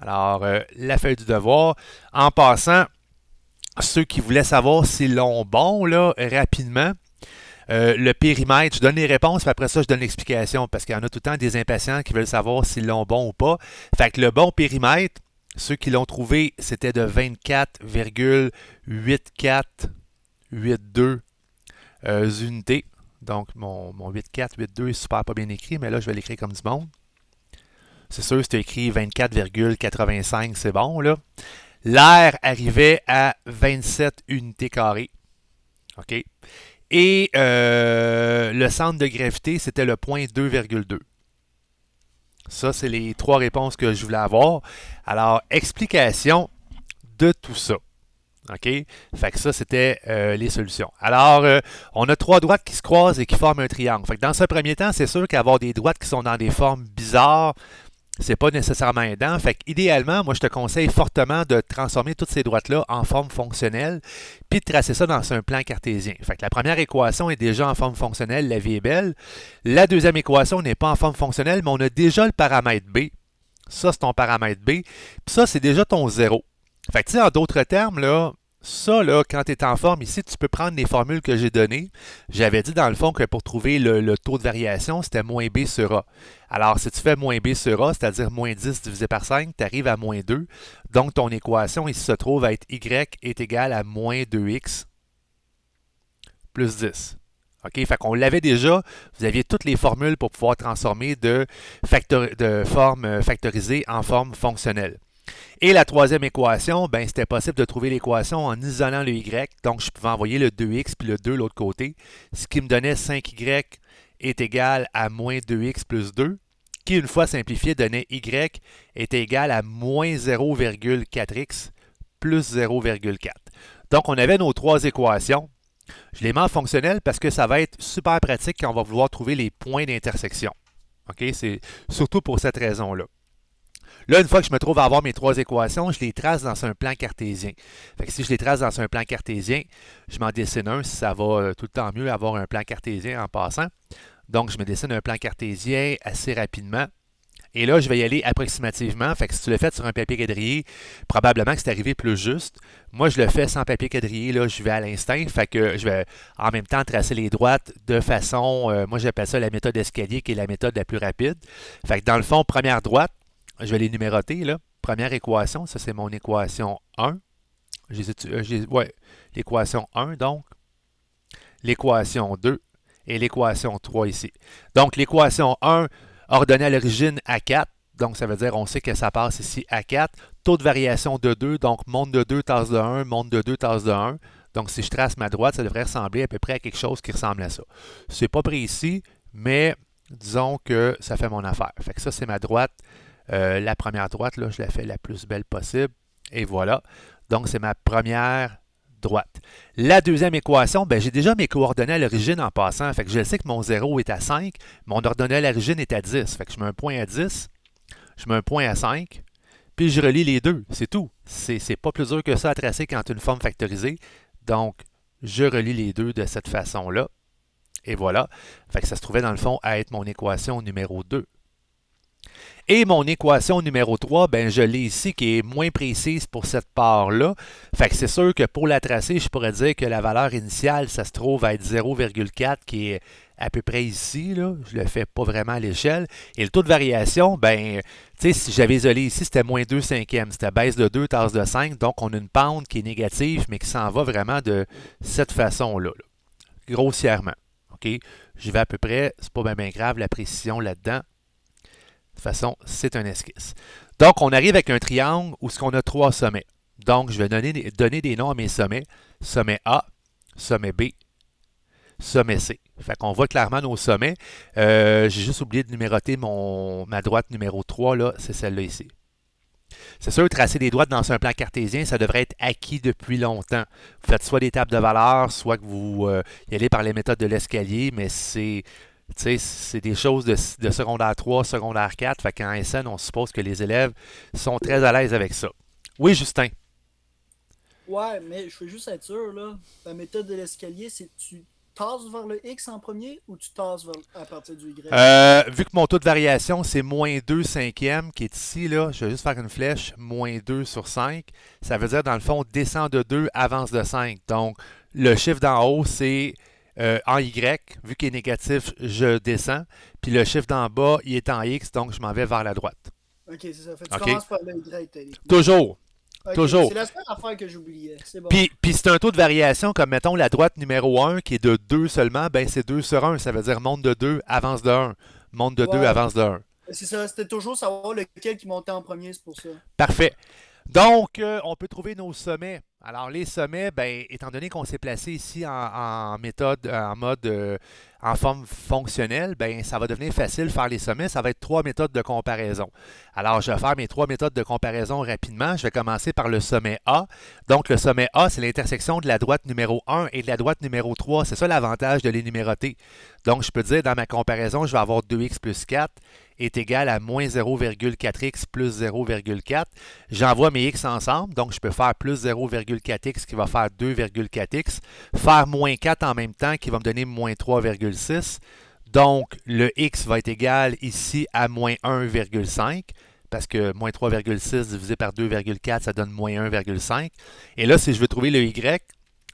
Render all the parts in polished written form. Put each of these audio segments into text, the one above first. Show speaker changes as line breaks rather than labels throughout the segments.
Alors, la feuille du devoir. En passant, ceux qui voulaient savoir s'ils l'ont bon, là, rapidement, le périmètre, je donne les réponses, puis après ça, je donne l'explication, parce qu'il y en a tout le temps des impatients qui veulent savoir s'ils l'ont bon ou pas. Fait que le bon périmètre, ceux qui l'ont trouvé, c'était de 24,8482 unités. Donc, mon 8,4, 8,2 est super pas bien écrit, mais là, je vais l'écrire comme du monde. C'est sûr, c'est écrit 24,85, c'est bon, là. L'air arrivait à 27 unités carrées. OK? Et le centre de gravité, c'était le point 2,2. Ça, c'est les trois réponses que je voulais avoir. Alors, explication de tout ça. OK? Fait que ça, c'était les solutions. Alors, on a trois droites qui se croisent et qui forment un triangle. Fait que dans ce premier temps, c'est sûr qu'avoir des droites qui sont dans des formes bizarres, c'est pas nécessairement aidant. Fait qu'idéalement, moi, je te conseille fortement de transformer toutes ces droites-là en forme fonctionnelle, puis de tracer ça dans un plan cartésien. Fait que la première équation est déjà en forme fonctionnelle, la vie est belle. La deuxième équation n'est pas en forme fonctionnelle, mais on a déjà le paramètre B. Ça, c'est ton paramètre B. Puis ça, c'est déjà ton zéro. Fait que, tu sais, en d'autres termes, là, ça, là, quand tu es en forme ici, tu peux prendre les formules que j'ai données. J'avais dit dans le fond que pour trouver le taux de variation, c'était moins B sur A. Alors, si tu fais moins B sur A, c'est-à-dire moins 10 divisé par 5, tu arrives à moins 2. Donc, ton équation ici se trouve à être Y est égal à moins 2X plus 10. OK? Fait qu'on l'avait déjà. Vous aviez toutes les formules pour pouvoir transformer de forme factorisée en forme fonctionnelle. Et la troisième équation, ben, c'était possible de trouver l'équation en isolant le y. Donc, je pouvais envoyer le 2x puis le 2 de l'autre côté, ce qui me donnait 5y est égal à moins 2x plus 2, qui, une fois simplifié, donnait y est égal à moins 0,4x plus 0,4. Donc, on avait nos trois équations. Je les mets en fonctionnel parce que ça va être super pratique quand on va vouloir trouver les points d'intersection. OK? C'est surtout pour cette raison-là. Là, une fois que je me trouve à avoir mes trois équations, je les trace dans un plan cartésien. Fait que si je les trace dans un plan cartésien, je m'en dessine un si ça va tout le temps mieux avoir un plan cartésien en passant. Donc, je me dessine un plan cartésien assez rapidement. Et là, je vais y aller approximativement. Fait que si tu le fais sur un papier quadrillé, probablement que c'est arrivé plus juste. Moi, je le fais sans papier quadrillé. Là, je vais à l'instinct. Fait que je vais en même temps tracer les droites de façon, moi j'appelle ça la méthode escalier, qui est la méthode la plus rapide. Fait que dans le fond, première droite, je vais les numéroter. Là. Première équation, ça c'est mon équation 1. Ouais, l'équation 1 donc. L'équation 2 et l'équation 3 ici. Donc l'équation 1 ordonnée à l'origine à 4. Donc ça veut dire on sait que ça passe ici à 4. Taux de variation de 2, donc monde de 2, tasse de 1, monde de 2, tasse de 1. Donc si je trace ma droite, ça devrait ressembler à peu près à quelque chose qui ressemble à ça. C'est pas précis, mais disons que ça fait mon affaire. Fait que ça, c'est ma droite. La première droite, là, je la fais la plus belle possible. Et voilà. Donc, c'est ma première droite. La deuxième équation, ben, j'ai déjà mes coordonnées à l'origine en passant. Fait que je sais que mon 0 est à 5, mon ordonnée à l'origine est à 10. Fait que je mets un point à 10, je mets un point à 5, puis je relie les deux. C'est tout. C'est pas plus dur que ça à tracer quand tu as une forme factorisée. Donc, je relie les deux de cette façon-là. Et voilà. Fait que ça se trouvait dans le fond à être mon équation numéro 2. Et mon équation numéro 3, ben, je l'ai ici qui est moins précise pour cette part-là. Fait que c'est sûr que pour la tracer, je pourrais dire que la valeur initiale, ça se trouve à être 0,4 qui est à peu près ici. Là. Je le fais pas vraiment à l'échelle. Et le taux de variation, ben, tu sais, si j'avais isolé ici, c'était moins 2 cinquièmes. C'était baisse de 2, tasse de 5. Donc, on a une pente qui est négative, mais qui s'en va vraiment de cette façon-là. Là. Grossièrement. OK? Je vais à peu près, c'est pas bien grave la précision là-dedans. De toute façon, c'est un esquisse. Donc, on arrive avec un triangle où ce qu'on a trois sommets. Donc, je vais donner des noms à mes sommets. Sommet A, sommet B, sommet C. Fait qu'on voit clairement nos sommets. J'ai juste oublié de numéroter ma droite numéro 3, là, c'est celle-là ici. C'est sûr, tracer des droites dans un plan cartésien, ça devrait être acquis depuis longtemps. Vous faites soit des tables de valeurs, soit que vous y allez par les méthodes de l'escalier, mais c'est des choses de secondaire 3, secondaire 4. Fait qu'en SN, on suppose que les élèves sont très à l'aise avec ça. Oui, Justin.
Ouais, mais je veux juste être sûr, là. La méthode de l'escalier, c'est tu tasses vers le X en premier ou tu tasses à partir du Y?
Vu que mon taux de variation, c'est moins 2 cinquièmes qui est ici, là, je vais juste faire une flèche, moins 2 sur 5. Ça veut dire, dans le fond, descend de 2, avance de 5. Donc, le chiffre d'en haut, c'est en Y. Vu qu'il est négatif, je descends. Puis le chiffre d'en bas, il est en X, donc je m'en vais vers la droite.
Ok, c'est ça. Fait que tu
OK?
commences par le Y, techniquement.
Toujours.
Ok,
Toujours.
c'est la seule affaire que j'oubliais. C'est bon.
Puis c'est un taux de variation comme, mettons, la droite numéro 1 qui est de 2 seulement, ben c'est 2 sur 1. Ça veut dire monte de 2, avance de 1. Monte de 2,
Ouais,
avance de 1.
c'est ça. C'était toujours savoir lequel qui montait en premier, c'est pour ça.
Parfait. Donc, on peut trouver nos sommets. Alors, les sommets, ben, étant donné qu'on s'est placé ici en méthode, en mode, en forme fonctionnelle, ben, ça va devenir facile de faire les sommets. Ça va être 3 méthodes de comparaison. Alors, je vais faire mes 3 méthodes de comparaison rapidement. Je vais commencer par le sommet A. Donc, le sommet A, c'est l'intersection de la droite numéro 1 et de la droite numéro 3. C'est ça l'avantage de les numéroter. Donc, je peux dire, dans ma comparaison, je vais avoir 2x plus 4 est égal à moins 0,4x plus 0,4. J'envoie mes x ensemble, donc je peux faire plus 0,4x qui va faire 2,4x, faire moins 4 en même temps qui va me donner moins 3,6. Donc, le x va être égal ici à moins 1,5 parce que moins 3,6 divisé par 2,4, ça donne moins 1,5. Et là, si je veux trouver le y,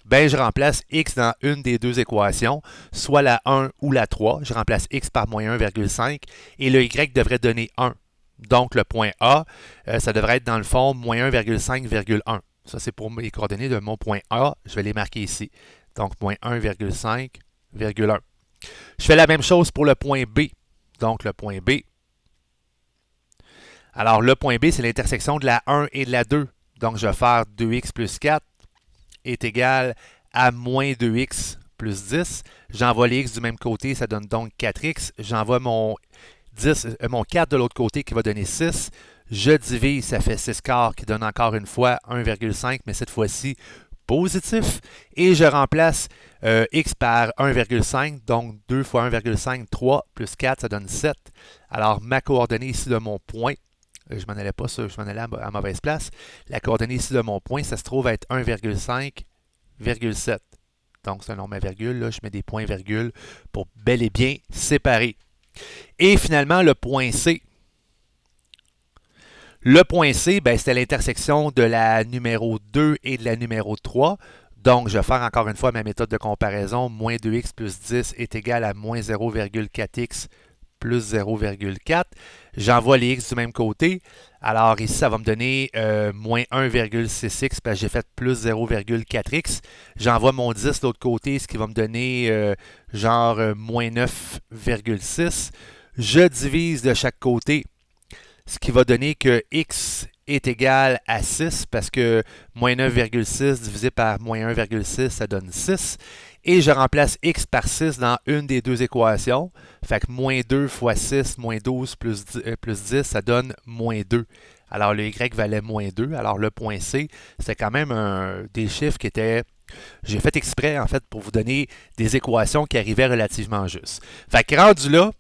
ben, je remplace x dans une des deux équations, soit la 1 ou la 3. Je remplace x par moins 1,5 et le y devrait donner 1. Donc, le point A, ça devrait être dans le fond moins 1,5,1. Ça, c'est pour les coordonnées de mon point A. Je vais les marquer ici. Donc, moins 1,5,1. Je fais la même chose pour le point B. Donc, le point B. Alors, le point B, c'est l'intersection de la 1 et de la 2. Donc, je vais faire 2x plus 4 est égal à moins 2x plus 10. J'envoie les x du même côté, ça donne donc 4x. J'envoie mon 4 de l'autre côté qui va donner 6. Je divise, ça fait 6 quarts qui donne encore une fois 1,5, mais cette fois-ci positif. Et je remplace x par 1,5, donc 2 fois 1,5, 3 plus 4, ça donne 7. Alors, ma coordonnée ici de mon point, je m'en allais pas je m'en allais à mauvaise place. La coordonnée ici de mon point, ça se trouve à être 1,5,7. Donc, c'est un nom à virgule. Là, je mets des points-virgules pour bel et bien séparer. Et finalement, le point C. Le point C, ben, c'était l'intersection de la numéro 2 et de la numéro 3. Donc, je vais faire encore une fois ma méthode de comparaison. Moins 2x plus 10 est égal à moins 0,4x plus 0,4. J'envoie les x du même côté. Alors ici, ça va me donner moins 1,6x parce que j'ai fait plus 0,4x. J'envoie mon 10 de l'autre côté, ce qui va me donner moins 9,6. Je divise de chaque côté, ce qui va donner que x est égal à 6 parce que moins 9,6 divisé par moins 1,6, ça donne 6. Et je remplace x par 6 dans une des deux équations. Fait que moins 2 fois 6, moins 12 plus 10, ça donne moins 2. Alors le y valait moins 2. Alors le point C, c'était quand même des chiffres qui étaient... J'ai fait exprès, en fait, pour vous donner des équations qui arrivaient relativement justes. Fait que rendu là,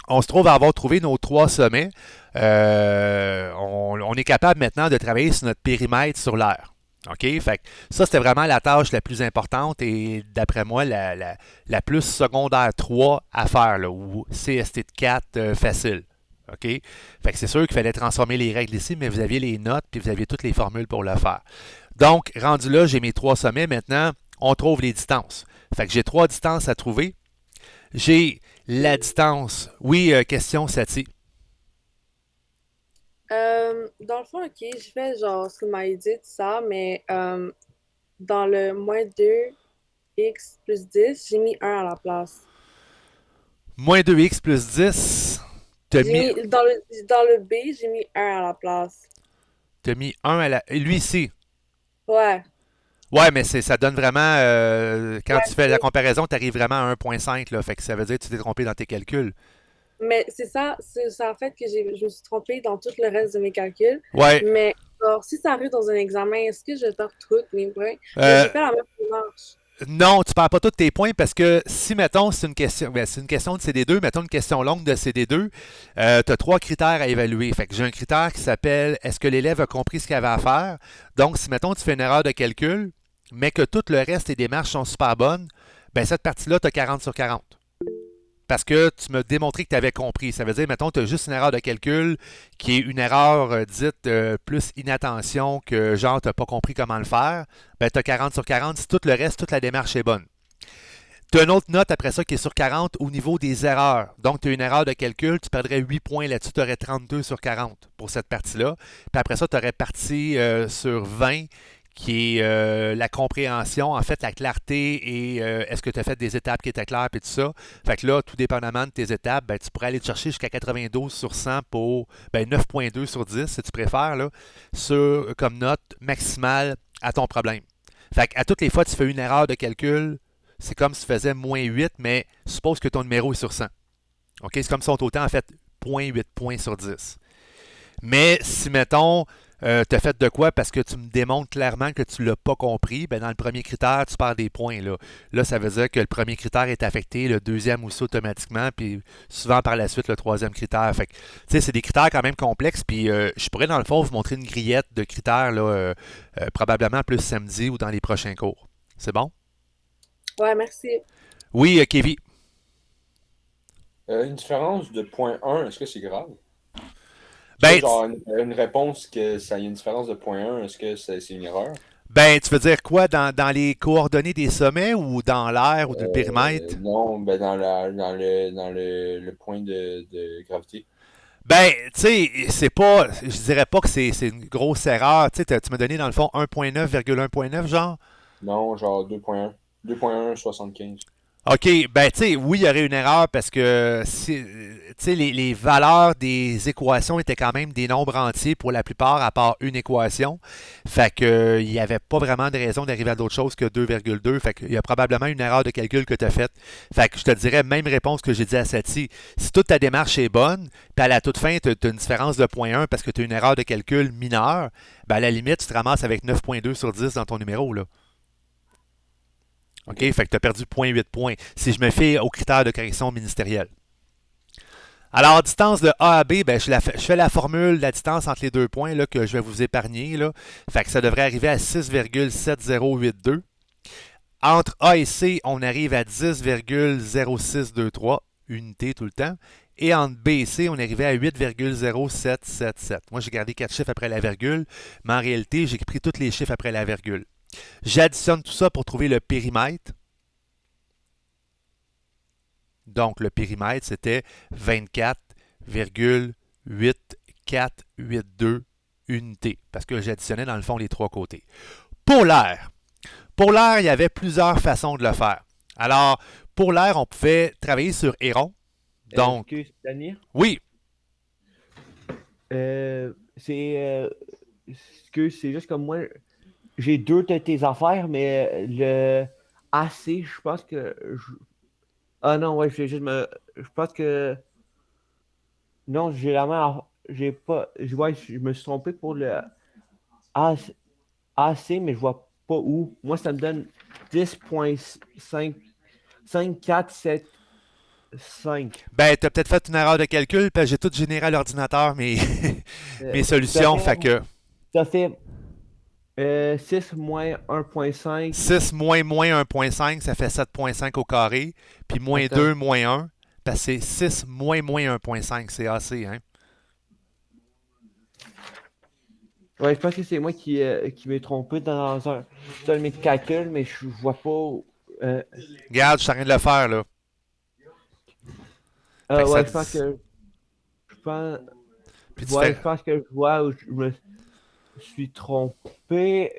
on se trouve à avoir trouvé nos 3 sommets. On est capable maintenant de travailler sur notre périmètre sur l'air. OK? Fait que ça, c'était vraiment la tâche la plus importante et d'après moi, la plus secondaire 3 à faire, là, ou CST de 4 facile. OK? Fait que c'est sûr qu'il fallait transformer les règles ici, mais vous aviez les notes puis vous aviez toutes les formules pour le faire. Donc, rendu là, j'ai mes 3 sommets. Maintenant, on trouve les distances. Fait que j'ai 3 distances à trouver. J'ai la distance. Oui, question, Sati.
Dans le fond, ok, je fais genre ce que m'a dit, tout ça, mais dans le moins 2x plus 10, j'ai mis 1 à la place.
Moins 2x plus 10.
J'ai mis, dans le B, j'ai mis 1 à la place.
T'as mis 1 à la... Lui ici.
Ouais.
Ouais, mais ça donne vraiment... quand tu fais la
Ouais,
comparaison, tu arrives vraiment à 1,5. Là, fait que ça veut dire que tu t'es trompé dans tes calculs.
mais c'est ça en fait que je me suis trompée dans tout le reste de mes calculs.
Ouais.
Mais alors, si ça arrive dans un examen, est-ce que je perds toutes mes points?
Euh,
J'ai fait la même démarche.
non, tu ne perds pas tous tes points parce que si, mettons, c'est une question, c'est une question de CD2, mettons une question longue de CD2, tu as 3 critères à évaluer. Fait que j'ai un critère qui s'appelle est-ce que l'élève a compris ce qu'il avait à faire? Donc, si, mettons, tu fais une erreur de calcul, mais que tout le reste des démarches sont super bonnes, ben cette partie-là, tu as 40 sur 40. Parce que tu m'as démontré que tu avais compris. Ça veut dire, mettons, tu as juste une erreur de calcul qui est une erreur dite plus inattention que genre, tu n'as pas compris comment le faire. Ben, tu as 40 sur 40. Si tout le reste, toute la démarche est bonne. Tu as une autre note après ça qui est sur 40 au niveau des erreurs. Donc, tu as une erreur de calcul, tu perdrais 8 points là-dessus, tu aurais 32 sur 40 pour cette partie-là. Puis après ça, tu aurais partie sur 20 qui est la compréhension, en fait, la clarté et est-ce que tu as fait des étapes qui étaient claires et tout ça. Fait que là, tout dépendamment de tes étapes, ben, tu pourrais aller te chercher jusqu'à 92 sur 100 pour 9,2 sur 10, si tu préfères, là, comme note maximale à ton problème. Fait qu'à toutes les fois que tu fais une erreur de calcul, c'est comme si tu faisais moins 8, mais suppose que ton numéro est sur 100. OK? C'est comme si on t'autant en fait 0,8 points sur 10. Mais si, mettons, tu as fait de quoi parce que tu me démontres clairement que tu ne l'as pas compris, ben dans le premier critère, tu perds des points. Là, ça veut dire que le premier critère est affecté, le deuxième aussi automatiquement, puis souvent par la suite, le troisième critère. Fait que, tu sais, c'est des critères quand même complexes, puis je pourrais dans le fond vous montrer une grillette de critères, là, probablement plus samedi ou dans les prochains cours. C'est bon?
Ouais, merci.
Oui, Kevin.
Une différence de 0,1, est-ce que c'est grave?
Ben,
Genre une réponse que ça y a une différence de 0,1, est-ce que c'est une erreur?
Ben, tu veux dire quoi, dans les coordonnées des sommets ou dans l'air ou dans le périmètre?
Non, ben dans le point de gravité.
Ben, tu sais, c'est pas, je dirais pas que c'est une grosse erreur. Tu sais, tu m'as donné dans le fond 1,9,1,9 genre?
Non, genre 2,1. 2,175.
OK, ben tu sais, oui, il y aurait une erreur parce que tu sais, les valeurs des équations étaient quand même des nombres entiers pour la plupart, à part une équation. Fait que il n'y avait pas vraiment de raison d'arriver à d'autre chose que 2,2. Fait qu'il y a probablement une erreur de calcul que tu as faite. Fait que je te dirais, même réponse que j'ai dit à Sati. Si toute ta démarche est bonne, puis à la toute fin, tu as une différence de 0,1 parce que tu as une erreur de calcul mineure, ben à la limite, tu te ramasses avec 9,2 sur 10 dans ton numéro, là. OK? Fait que tu as perdu 0,8 points si je me fie aux critères de correction ministérielle. Alors, distance de A à B, ben, je fais la formule de la distance entre les deux points là, que je vais vous épargner. Là. Fait que ça devrait arriver à 6,7082. Entre A et C, on arrive à 10,0623 unités tout le temps. Et entre B et C, on arrivait à 8,0777. Moi, j'ai gardé 4 chiffres après la virgule, mais en réalité, j'ai pris tous les chiffres après la virgule. J'additionne tout ça pour trouver le périmètre. Donc, le périmètre, c'était 24,8482 unités, parce que j'additionnais dans le fond les trois côtés. Pour l'air, il y avait plusieurs façons de le faire. Alors, pour l'air, on pouvait travailler sur Héron. Donc,
Daniel?
Oui.
C'est juste comme moi, j'ai deux de tes affaires, mais le AC, je pense que. Ah non, ouais, je pense que. Non, j'ai la main. J'ai pas. Ouais, je me suis trompé pour le AC, mais je vois pas où. Moi, ça me donne 10,5 5475.
Ben, tu as peut-être fait une erreur de calcul, parce que j'ai tout généré à l'ordinateur, mes solutions. Fait que
Ça fait 6 moins 1,5.
6 moins 1,5, ça fait 7,5 au carré. Puis moins 2 moins 1, parce que c'est 6 moins 1,5. C'est assez, hein?
Ouais, je pense que c'est moi qui m'ai trompé dans un de mes calculs, mais je vois pas.
Regarde, je suis en train de le faire, là.
Ouais, je pense que. Je pense.
Puis
Je pense que je vois où je me suis trompé.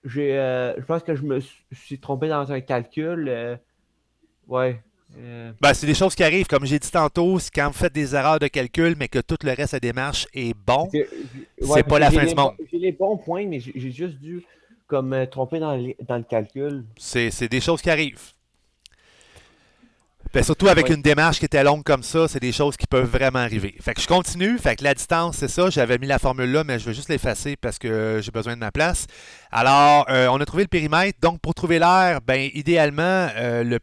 Je pense que je me suis trompé dans un calcul. Ouais.
Ben, c'est des choses qui arrivent. Comme j'ai dit tantôt, c'est quand vous faites des erreurs de calcul, mais que tout le reste de la démarche est bon, c'est pas la fin du monde.
J'ai les bons points, mais j'ai juste dû comme tromper dans le calcul.
C'est des choses qui arrivent. Ben, surtout avec une démarche qui était longue comme ça, c'est des choses qui peuvent vraiment arriver. Fait que je continue. Fait que la distance, c'est ça. J'avais mis la formule là, mais je vais juste l'effacer parce que j'ai besoin de ma place. Alors, on a trouvé le périmètre. Donc, pour trouver l'air, ben, idéalement, je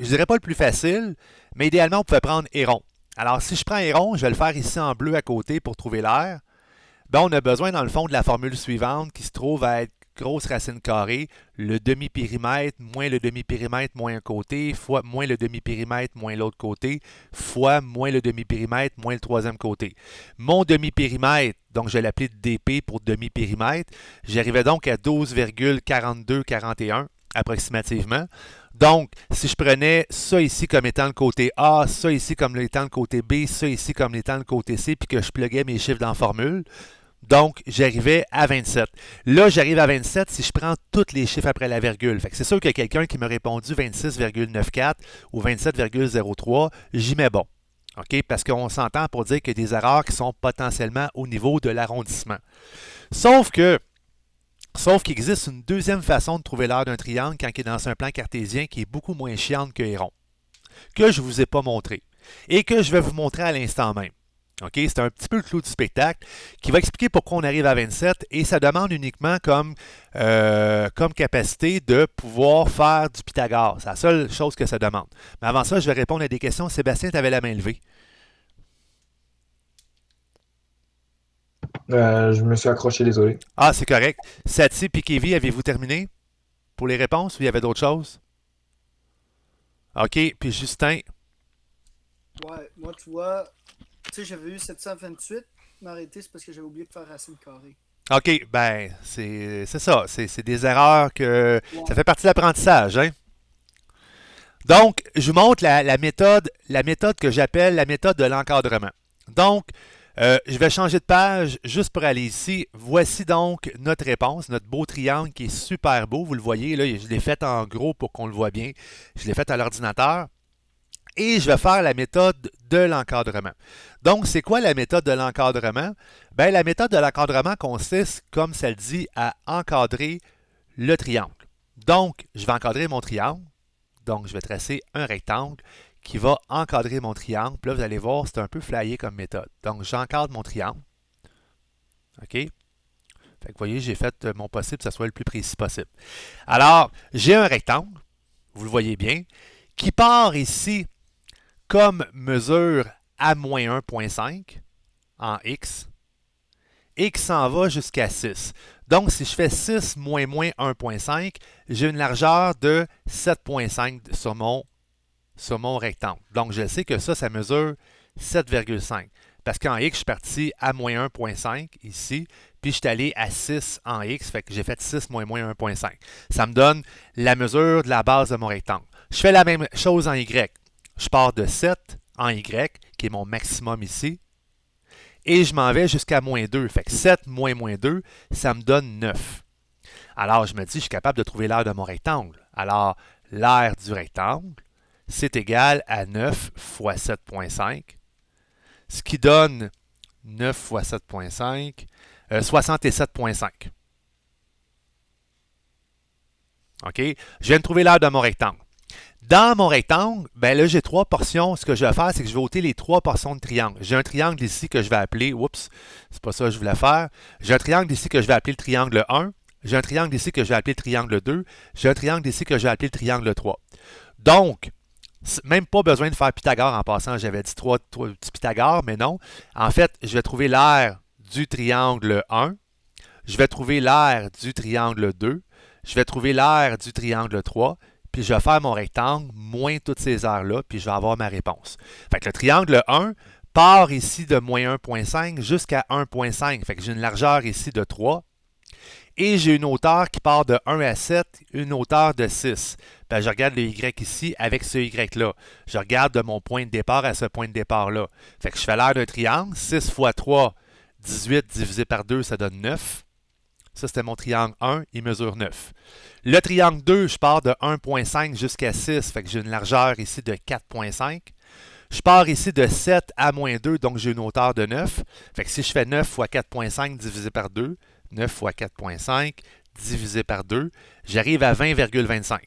dirais pas le plus facile, mais idéalement, on pouvait prendre Héron. Alors, si je prends Héron, je vais le faire ici en bleu à côté pour trouver l'air. Ben, on a besoin, dans le fond, de la formule suivante qui se trouve à être grosse racine carrée, le demi-périmètre moins le demi-périmètre moins un côté, fois moins le demi-périmètre moins l'autre côté, fois moins le demi-périmètre moins le troisième côté. Mon demi-périmètre, donc je l'appelais DP pour demi-périmètre, j'arrivais donc à 12,4241 approximativement. Donc, si je prenais ça ici comme étant le côté A, ça ici comme étant le côté B, ça ici comme étant le côté C, puis que je pluguais mes chiffres dans la formule, donc j'arrivais à 27. Là, j'arrive à 27 si je prends tous les chiffres après la virgule. Fait que c'est sûr qu'il y a quelqu'un qui m'a répondu 26,94 ou 27,03, j'y mets bon. OK? Parce qu'on s'entend pour dire qu'il y a des erreurs qui sont potentiellement au niveau de l'arrondissement. Sauf qu'il existe une deuxième façon de trouver l'aire d'un triangle quand il est dans un plan cartésien qui est beaucoup moins chiante que rond, que je ne vous ai pas montré et que je vais vous montrer à l'instant même. OK? C'est un petit peu le clou du spectacle qui va expliquer pourquoi on arrive à 27 et ça demande uniquement comme capacité de pouvoir faire du Pythagore. C'est la seule chose que ça demande. Mais avant ça, je vais répondre à des questions. Sébastien, tu avais la main levée.
Je me suis accroché, désolé.
Ah, c'est correct. Sati et Kevin, avez-vous terminé pour les réponses ou il y avait d'autres choses? OK. Puis Justin?
Ouais, moi, tu vois, tu sais, j'avais eu 728, mais arrêté, c'est parce que j'avais oublié de faire racine carrée.
OK. Ben, c'est ça. C'est des erreurs que...
Ouais.
Ça fait partie de l'apprentissage, hein? Donc, je vous montre la méthode que j'appelle la méthode de l'encadrement. Donc, je vais changer de page juste pour aller ici. Voici donc notre réponse, notre beau triangle qui est super beau. Vous le voyez, là, je l'ai fait en gros pour qu'on le voit bien. Je l'ai fait à l'ordinateur. Et je vais faire la méthode de l'encadrement. Donc, c'est quoi la méthode de l'encadrement? Bien, la méthode de l'encadrement consiste, comme ça le dit, à encadrer le triangle. Donc, je vais encadrer mon triangle. Donc, je vais tracer un rectangle qui va encadrer mon triangle. Puis là, vous allez voir, c'est un peu flyé comme méthode. Donc, j'encadre mon triangle. OK? Fait que vous voyez, j'ai fait mon possible que ce soit le plus précis possible. Alors, j'ai un rectangle, vous le voyez bien, qui part ici comme mesure à moins 1,5 en X et qui s'en va jusqu'à 6. Donc, si je fais 6 moins 1,5, j'ai une largeur de 7,5 sur mon rectangle. Donc, je sais que ça mesure 7,5. Parce qu'en X, je suis parti à moins 1,5 ici, puis je suis allé à 6 en X, fait que j'ai fait 6 moins 1,5. Ça me donne la mesure de la base de mon rectangle. Je fais la même chose en Y. Je pars de 7 en Y, qui est mon maximum ici, et je m'en vais jusqu'à moins 2. Fait que 7 moins 2, ça me donne 9. Alors, je me dis, je suis capable de trouver l'aire de mon rectangle. Alors, l'aire du rectangle, c'est égal à 9 fois 7,5, ce qui donne 9 fois 7,5, 67,5. OK? Je viens de trouver l'aire de mon rectangle. Dans mon rectangle, ben là, j'ai 3 portions. Ce que je vais faire, c'est que je vais ôter les 3 portions de triangle. J'ai un triangle ici que je vais appeler, oups, c'est pas ça que je voulais faire. J'ai un triangle ici que je vais appeler le triangle 1. J'ai un triangle ici que je vais appeler le triangle 2. J'ai un triangle ici que je vais appeler le triangle 3. Donc, même pas besoin de faire Pythagore en passant. J'avais dit 3 petits Pythagore, mais non. En fait, je vais trouver l'aire du triangle 1. Je vais trouver l'aire du triangle 2. Je vais trouver l'aire du triangle 3. Puis je vais faire mon rectangle moins toutes ces aires-là, puis je vais avoir ma réponse. Fait que le triangle 1 part ici de moins 1,5 jusqu'à 1,5. Fait que j'ai une largeur ici de 3. Et j'ai une hauteur qui part de 1 à 7, une hauteur de 6. Ben, je regarde le Y ici avec ce Y-là. Je regarde de mon point de départ à ce point de départ-là. Fait que je fais l'aire d'un triangle. 6 fois 3, 18 divisé par 2, ça donne 9. Ça, c'était mon triangle 1, il mesure 9. Le triangle 2, je pars de 1,5 jusqu'à 6, fait que j'ai une largeur ici de 4,5. Je pars ici de 7 à moins 2, donc j'ai une hauteur de 9. Fait que si je fais 9 fois 4,5 divisé par 2, 9 fois 4,5 divisé par 2, j'arrive à 20,25.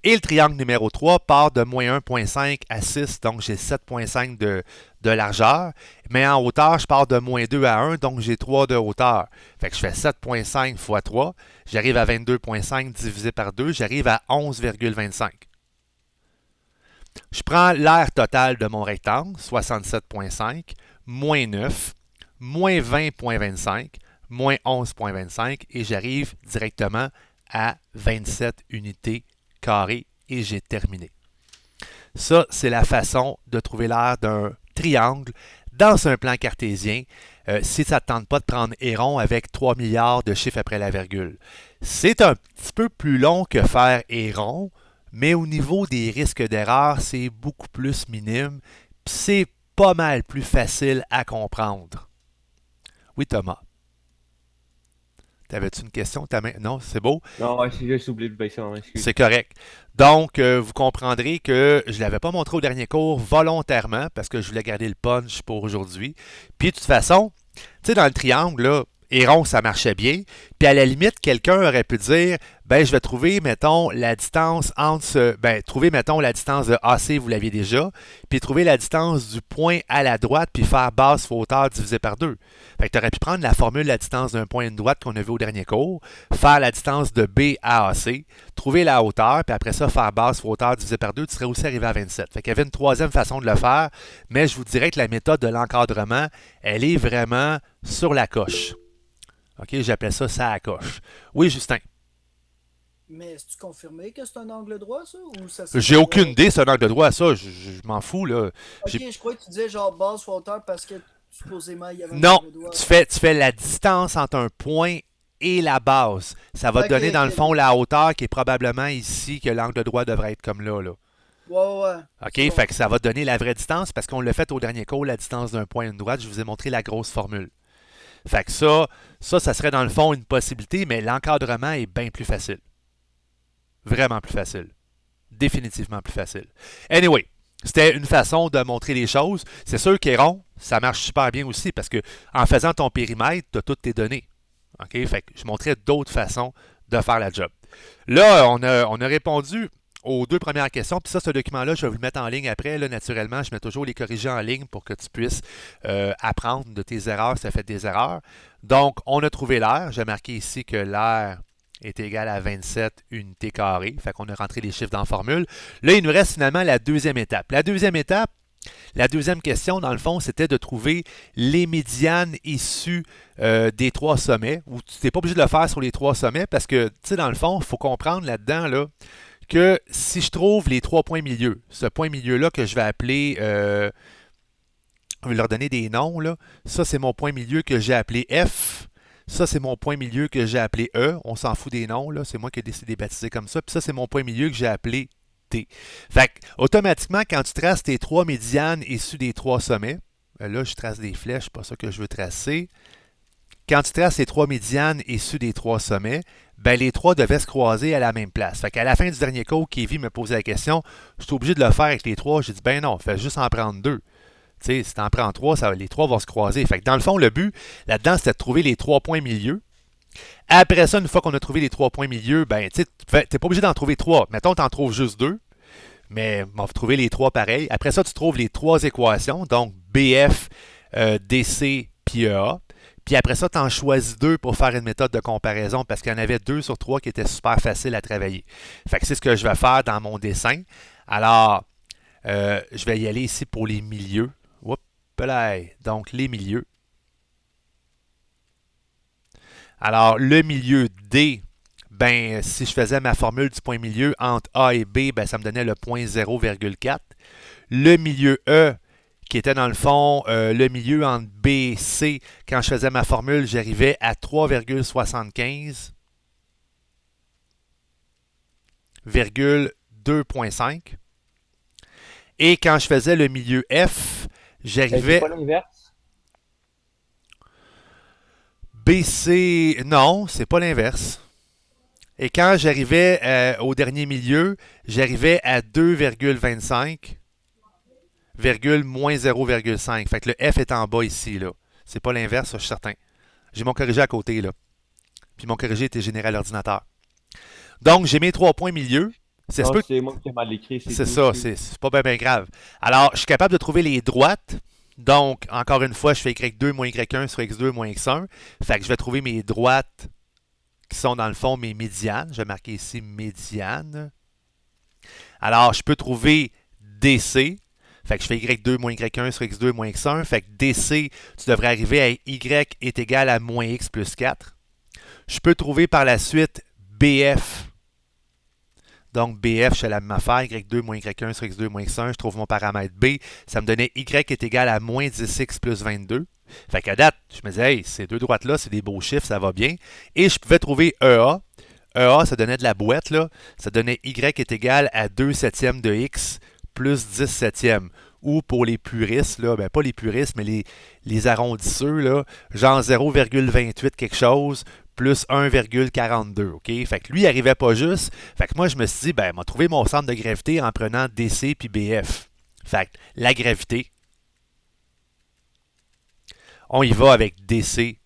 Et le triangle numéro 3 part de moins 1,5 à 6, donc j'ai 7,5 de largeur. Mais en hauteur, je pars de moins 2 à 1, donc j'ai 3 de hauteur. Fait que je fais 7,5 fois 3, j'arrive à 22,5 divisé par 2, j'arrive à 11,25. Je prends l'aire totale de mon rectangle, 67,5, moins 9, moins 20,25, moins 11,25 et j'arrive directement à 27 unités carrées et j'ai terminé. Ça, c'est la façon de trouver l'aire d'un triangle dans un plan cartésien si ça ne te tente pas de prendre Héron avec 3 milliards de chiffres après la virgule. C'est un petit peu plus long que faire Héron, mais au niveau des risques d'erreur, c'est beaucoup plus minime, puis c'est pas mal plus facile à comprendre. Oui, Thomas. T'avais-tu une question? Non, c'est beau.
Non, ouais, c'est juste oublié de baisser en excuse.
C'est correct. Donc, vous comprendrez que je ne l'avais pas montré au dernier cours volontairement parce que je voulais garder le punch pour aujourd'hui. Puis, de toute façon, tu sais, dans le triangle, là, Héron, ça marchait bien. Puis, à la limite, quelqu'un aurait pu dire, ben, je vais trouver, mettons, la distance entre trouver, mettons, la distance de AC, vous l'aviez déjà, puis trouver la distance du point à la droite, puis faire base fois hauteur divisé par 2. Fait que tu aurais pu prendre la formule de la distance d'un point à une droite qu'on a vu au dernier cours, faire la distance de B à AC, trouver la hauteur, puis après ça, faire base fois hauteur divisé par 2, tu serais aussi arrivé à 27. Fait qu'il y avait une troisième façon de le faire, mais je vous dirais que la méthode de l'encadrement, elle est vraiment sur la coche. OK, j'appelle ça à coche. Oui, Justin.
Mais est-ce confirmé que c'est un angle droit, ça? Ou ça
J'ai aucune idée, c'est un angle droit, ça. Je m'en fous, là.
Ok, je croyais que tu disais genre base fois hauteur parce que supposément il y avait un
Non,
angle droit.
tu fais la distance entre un point et la base. Ça va te donner, dans le fond, la hauteur qui est probablement ici, que l'angle droit devrait être comme là.
Ouais.
OK,
Bon.
fait que ça va te donner la vraie distance parce qu'on l'a fait au dernier cours, la distance d'un point à une droite. Je vous ai montré la grosse formule. Fait que ça serait dans le fond une possibilité, mais l'encadrement est bien plus facile. Vraiment plus facile. Définitivement plus facile. Anyway, c'était une façon de montrer les choses. C'est sûr qu'Héron, ça marche super bien aussi parce que en faisant ton périmètre, tu as toutes tes données. OK? Fait que je montrais d'autres façons de faire la job. Là, on a répondu aux 2 premières questions. Puis ça, ce document-là, je vais vous le mettre en ligne après. Là, naturellement, je mets toujours les corrigés en ligne pour que tu puisses apprendre de tes erreurs si tu as fait des erreurs. Donc, on a trouvé l'aire. J'ai marqué ici que l'aire est égal à 27 unités carrées. Fait qu'on a rentré les chiffres dans la formule. Là, il nous reste finalement la deuxième étape. La deuxième question, dans le fond, c'était de trouver les médianes issues des 3 sommets. Ou tu n'es pas obligé de le faire sur les 3 sommets parce que, tu sais, dans le fond, il faut comprendre là-dedans là, que si je trouve les 3 points milieux, ce point milieu-là que je vais appeler, je vais leur donner des noms, là. Ça, c'est mon point milieu que j'ai appelé F. Ça, c'est mon point milieu que j'ai appelé E. On s'en fout des noms, là. C'est moi qui ai décidé de baptiser comme ça. Puis ça, c'est mon point milieu que j'ai appelé T. Fait que, automatiquement, quand tu traces tes 3 médianes issues des 3 sommets, là, je trace des flèches, c'est pas ça que je veux tracer. Quand tu traces les 3 médianes issues des 3 sommets, ben les 3 devaient se croiser à la même place. Fait qu'à la fin du dernier cours, Kevin me posait la question, je suis obligé de le faire avec les 3. J'ai dit, ben non, fais juste en prendre 2. Tu sais, si tu en prends 3, les 3 vont se croiser. Fait que dans le fond, le but là-dedans, c'était de trouver les 3 points milieux. Après ça, une fois qu'on a trouvé les 3 points milieux, ben tu n'es pas obligé d'en trouver 3. Mettons, tu en trouves juste 2. Mais on va trouver les 3 pareils. Après ça, tu trouves les 3 équations, donc BF, DC, puis EA. Puis après ça, tu en choisis 2 pour faire une méthode de comparaison parce qu'il y en avait 2 sur 3 qui étaient super faciles à travailler. Fait que c'est ce que je vais faire dans mon dessin. Alors, je vais y aller ici pour les milieux. Oups, là, donc les milieux. Alors, le milieu D, ben, si je faisais ma formule du point milieu entre A et B, ben, ça me donnait le point 0,4. Le milieu E, qui était dans le fond le milieu entre B et C, quand je faisais ma formule, j'arrivais à 3,75, 2,5. Et quand je faisais le milieu F, j'arrivais...
C'est pas l'inverse?
BC, non, c'est pas l'inverse. Et quand j'arrivais au dernier milieu, j'arrivais à 2,25, moins 0,5. Fait que le F est en bas ici, là. C'est pas l'inverse, ça, je suis certain. J'ai mon corrigé à côté, là. Puis mon corrigé était généré à l'ordinateur. Donc, j'ai mes 3 points milieu.
C'est moi qui ai mal écrit.
C'est ça, c'est pas bien grave. Alors, je suis capable de trouver les droites. Donc, encore une fois, je fais Y2 moins Y1 sur X2 moins X1. Fait que je vais trouver mes droites qui sont dans le fond mes médianes. Je vais marquer ici médiane. Alors, je peux trouver DC. Fait que je fais Y2 moins Y1 sur X2 moins X1. Fait que DC, tu devrais arriver à Y est égal à moins X plus 4. Je peux trouver par la suite BF. Donc, BF, je fais la même affaire. Y2 moins Y1 sur X2 moins X1. Je trouve mon paramètre B. Ça me donnait Y est égal à moins 10X plus 22. Fait qu'à date, je me disais, hey, ces deux droites-là, c'est des beaux chiffres, ça va bien. Et je pouvais trouver EA. EA, ça donnait de la boîte, là. Ça donnait Y est égal à 2 septièmes de X plus 10 septièmes. Ou pour les puristes, là, ben pas les puristes, mais les arrondisseurs, là, genre 0,28 quelque chose plus 1,42, OK? Fait que lui, il n'arrivait pas juste. Fait que moi, je me suis dit, ben, m'a trouvé mon centre de gravité en prenant DC puis BF. Fait que la gravité, on y va avec DC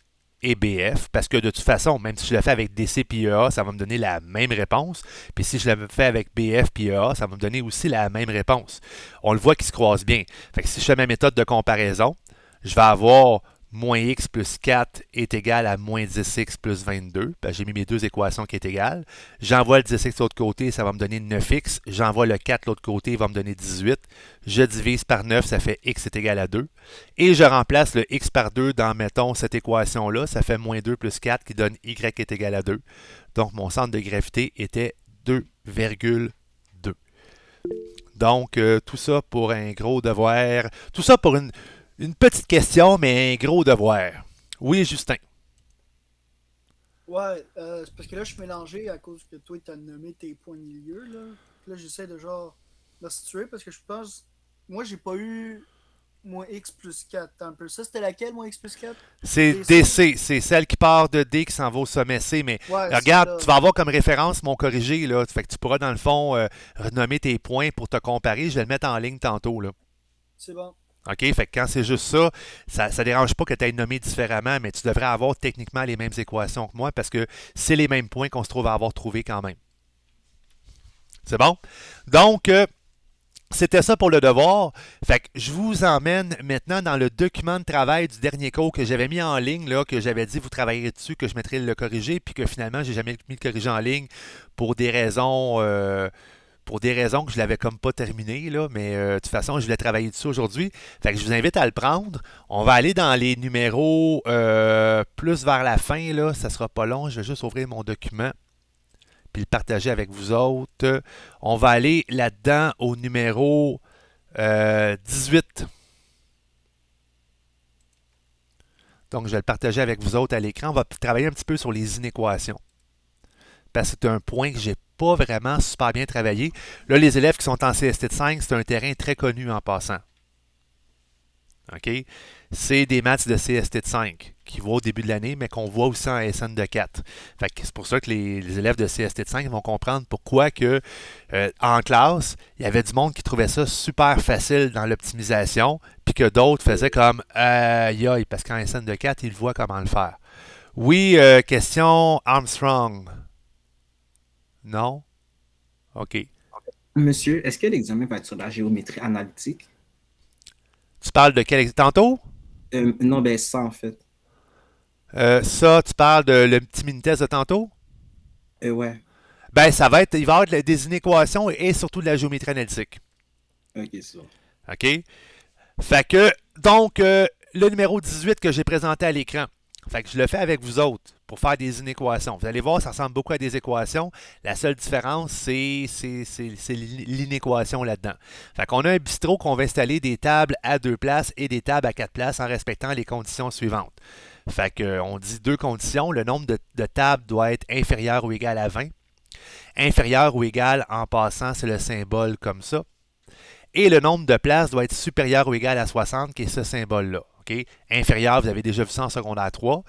et BF, parce que de toute façon, même si je le fais avec DC puis EA, ça va me donner la même réponse. Puis si je le fais avec BF puis EA, ça va me donner aussi la même réponse. On le voit qu'ils se croisent bien. Fait que si je fais ma méthode de comparaison, je vais avoir moins x plus 4 est égal à moins 10x plus 22. Ben, j'ai mis mes deux équations qui est égales. J'envoie le 10x de l'autre côté, ça va me donner 9x. J'envoie le 4 de l'autre côté, il va me donner 18. Je divise par 9, ça fait x est égal à 2. Et je remplace le x par 2 dans, mettons, cette équation-là. Ça fait moins 2 plus 4 qui donne y est égal à 2. Donc, mon centre de gravité était 2,2. Donc, tout ça pour un gros devoir. Tout ça pour une petite question, mais un gros devoir. Oui, Justin.
Ouais, c'est parce que là, je suis mélangé à cause que toi, tu as nommé tes points de milieu. Là, j'essaie de genre me situer parce que je pense. Moi, j'ai pas eu moins x plus 4. Un peu. Ça, c'était laquelle, moins x plus 4?
C'est DC. C'est celle qui part de D qui s'en va au sommet C. Mais
Ouais,
regarde, tu vas avoir comme référence mon corrigé. Là. Fait que tu pourras, dans le fond, renommer tes points pour te comparer. Je vais le mettre en ligne tantôt. Là.
C'est bon.
OK? Fait que quand c'est juste ça, ça ne dérange pas que tu aies nommé différemment, mais tu devrais avoir techniquement les mêmes équations que moi parce que c'est les mêmes points qu'on se trouve à avoir trouvés quand même. C'est bon? Donc, c'était ça pour le devoir. Fait que je vous emmène maintenant dans le document de travail du dernier cours que j'avais mis en ligne, là, que j'avais dit vous travaillerez dessus, que je mettrais le corrigé, puis que finalement, j'ai jamais mis le corrigé en ligne pour des raisons. Que je l'avais comme pas terminé, là, mais de toute façon, je voulais travailler dessus aujourd'hui. Fait que je vous invite à le prendre. On va aller dans les numéros plus vers la fin, là. Ça sera pas long. Je vais juste ouvrir mon document puis le partager avec vous autres. On va aller là-dedans au numéro 18. Donc, je vais le partager avec vous autres à l'écran. On va travailler un petit peu sur les inéquations. Parce que c'est un point que j'ai pas vraiment super bien travaillé. Là, les élèves qui sont en CST de 5, c'est un terrain très connu en passant. OK? C'est des maths de CST de 5 qui voient au début de l'année, mais qu'on voit aussi en SN de 4. Fait que c'est pour ça que les élèves de CST de 5 vont comprendre pourquoi que, en classe, il y avait du monde qui trouvait ça super facile dans l'optimisation, puis que d'autres faisaient comme aïe, parce qu'en SN de 4, ils voient comment le faire. Oui, question Armstrong. Non? OK.
Monsieur, est-ce que l'examen va être sur la géométrie analytique?
Tu parles de quel tantôt?
Non, ben ça en fait.
Ça, tu parles de le petit mini-test de tantôt?
Ouais.
Ben, il va y avoir des inéquations et surtout de la géométrie analytique.
Ok, c'est bon.
OK? Fait que, donc, le numéro 18 que j'ai présenté à l'écran. Fait que je le fais avec vous autres pour faire des inéquations. Vous allez voir, ça ressemble beaucoup à des équations. La seule différence, c'est l'inéquation là-dedans. Fait qu'on a un bistrot qu'on va installer des tables à 2 places et des tables à 4 places en respectant les conditions suivantes. Fait qu'on dit 2 conditions. Le nombre de tables doit être inférieur ou égal à 20. Inférieur ou égal, en passant, c'est le symbole comme ça. Et le nombre de places doit être supérieur ou égal à 60, qui est ce symbole-là. Okay? Inférieur, vous avez déjà vu ça en secondaire 3.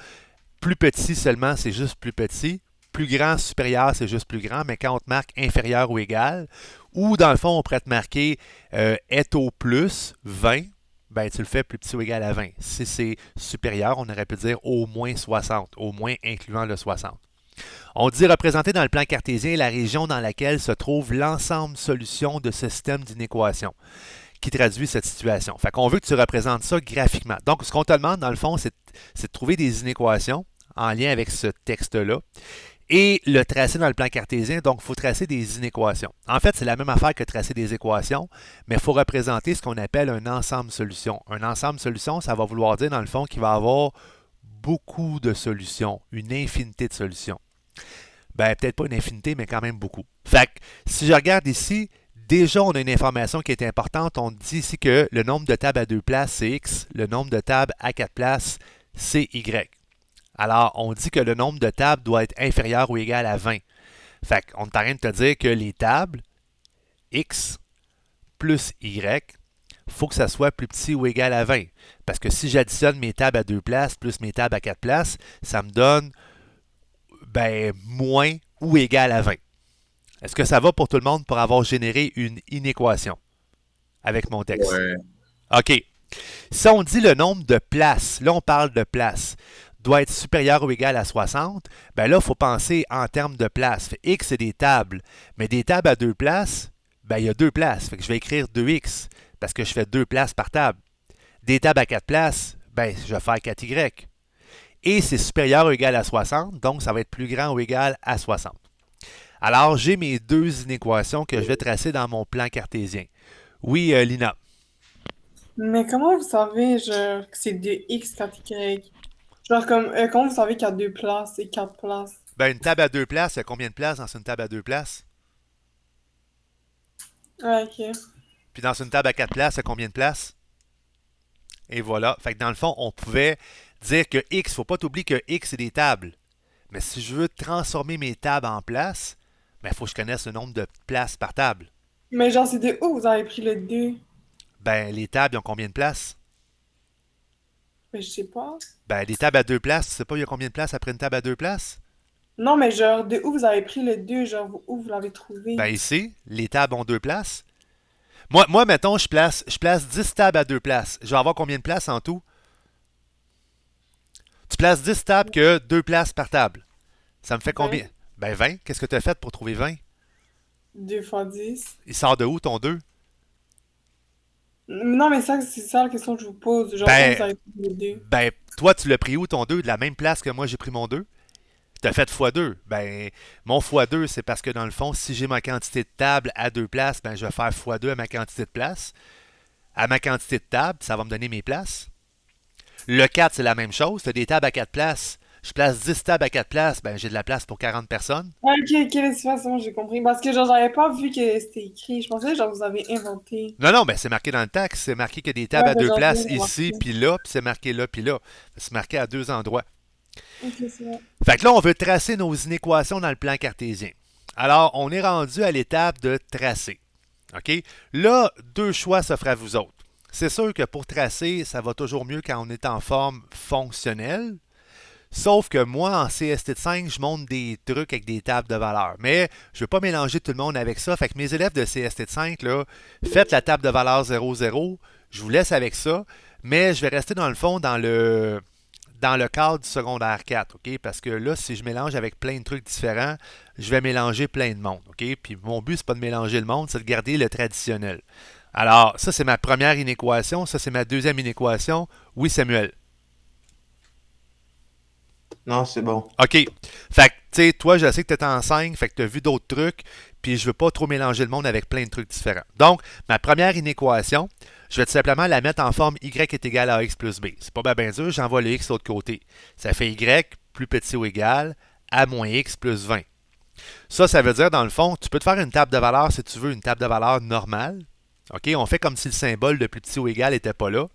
Plus petit seulement, c'est juste plus petit. Plus grand, supérieur, c'est juste plus grand. Mais quand on te marque inférieur ou égal, ou dans le fond, on pourrait te marquer est au plus 20, ben tu le fais plus petit ou égal à 20. Si c'est supérieur, on aurait pu dire au moins 60, au moins incluant le 60. On dit représenter dans le plan cartésien la région dans laquelle se trouve l'ensemble solution de ce système d'inéquation qui traduit cette situation. Fait qu'on veut que tu représentes ça graphiquement. Donc, ce qu'on te demande, dans le fond, c'est de trouver des inéquations en lien avec ce texte-là et le tracer dans le plan cartésien. Donc, il faut tracer des inéquations. En fait, c'est la même affaire que tracer des équations, mais il faut représenter ce qu'on appelle un ensemble solution. Un ensemble solution, ça va vouloir dire, dans le fond, qu'il va y avoir beaucoup de solutions, une infinité de solutions. Ben, peut-être pas une infinité, mais quand même beaucoup. Fait que, si je regarde ici, déjà, on a une information qui est importante. On dit ici que le nombre de tables à 2 places, c'est X. Le nombre de tables à 4 places, c'est Y. Alors, on dit que le nombre de tables doit être inférieur ou égal à 20. Fait qu'on est en train de te dire que les tables X plus Y, il faut que ça soit plus petit ou égal à 20. Parce que si j'additionne mes tables à 2 places plus mes tables à 4 places, ça me donne moins ou égal à 20. Est-ce que ça va pour tout le monde pour avoir généré une inéquation avec mon texte?
Ouais.
OK. Si on dit le nombre de places, là on parle de places, doit être supérieur ou égal à 60, ben là, il faut penser en termes de places. Fait X, c'est des tables. Mais des tables à 2 places, ben il y a 2 places. Fait que je vais écrire 2X parce que je fais 2 places par table. Des tables à 4 places, ben je vais faire 4Y. Et c'est supérieur ou égal à 60, donc ça va être plus grand ou égal à 60. Alors, j'ai mes deux inéquations que je vais tracer dans mon plan cartésien. Oui, Lina.
Mais comment vous savez, genre, que c'est 2x, 4y? Genre, comment vous savez qu'il y a 2 places et 4 places?
Ben, une table à 2 places, il y a combien de places dans une table à 2 places?
Ah, ok.
Puis dans une table à 4 places, il y a combien de places? Et voilà. Fait que dans le fond, on pouvait dire que X, faut pas t'oublier que X, c'est des tables. Mais si je veux transformer mes tables en places, ben, il faut que je connaisse le nombre de places par table.
Mais genre, c'est de où vous avez pris le 2?
Ben, les tables, ils ont combien de places?
Mais je sais pas.
Ben, les tables à 2 places, tu sais pas, il y a combien de places après une table à 2 places?
Non, mais genre, de où vous avez pris le 2? Genre, où vous l'avez trouvé?
Ben, ici, les tables ont 2 places. Moi, mettons, je place 10 tables à 2 places. Je vais avoir combien de places en tout? Tu places 10 tables que 2 places par table. Ça me fait combien?
20.
Ben 20. Qu'est-ce que tu as fait pour trouver 20?
2 fois 10.
Il sort de où ton 2?
Non, mais ça, c'est ça la question que je vous pose. Genre, où vous avez pris le 2?
Ben, toi, tu l'as pris où ton 2? De la même place que moi, j'ai pris mon 2? Puis tu as fait x2. Ben, mon x2, c'est parce que dans le fond, si j'ai ma quantité de tables à 2 places, ben, je vais faire x2 à ma quantité de places. À ma quantité de tables, ça va me donner mes places. Le 4, c'est la même chose. Tu as des tables à 4 places. Je place 10 tables à 4 places, ben j'ai de la place pour 40 personnes.
Ah, ok, ok, de toute façon, j'ai compris. Parce que genre, j'avais pas vu que c'était écrit. Je pensais genre vous avez inventé.
Non, ben c'est marqué dans le texte. C'est marqué qu'il y a des tables
Ouais,
à
ben,
2
j'en
places
ai
ici,
remarqué.
puis là, puis c'est marqué là, puis là. C'est marqué à 2 endroits.
Ok, c'est vrai.
Fait que là, on veut tracer nos inéquations dans le plan cartésien. Alors, on est rendu à l'étape de tracer. OK? Là, 2 choix s'offrent à vous autres. C'est sûr que pour tracer, ça va toujours mieux quand on est en forme fonctionnelle. Sauf que moi, en CST5, je monte des trucs avec des tables de valeur. Mais je ne veux pas mélanger tout le monde avec ça. Fait que mes élèves de CST5, là, faites la table de valeur 0,0. Je vous laisse avec ça. Mais je vais rester dans le fond dans le cadre du secondaire 4. OK? Parce que là, si je mélange avec plein de trucs différents, je vais mélanger plein de monde. OK? Puis mon but, c'est pas de mélanger le monde, c'est de garder le traditionnel. Alors, ça, c'est ma première inéquation. Ça, c'est ma deuxième inéquation. Oui, Samuel.
Non, c'est bon.
OK. Fait que, tu sais, toi, je sais que tu es en 5, fait que tu as vu d'autres trucs, puis je veux pas trop mélanger le monde avec plein de trucs différents. Donc, ma première inéquation, je vais tout simplement la mettre en forme y est égal à x plus b. C'est pas bien dur, j'envoie le x de l'autre côté. Ça fait y plus petit ou égal à moins x plus 20. Ça veut dire, dans le fond, tu peux te faire une table de valeur si tu veux, une table de valeur normale. OK, on fait comme si le symbole de plus petit ou égal n'était pas là.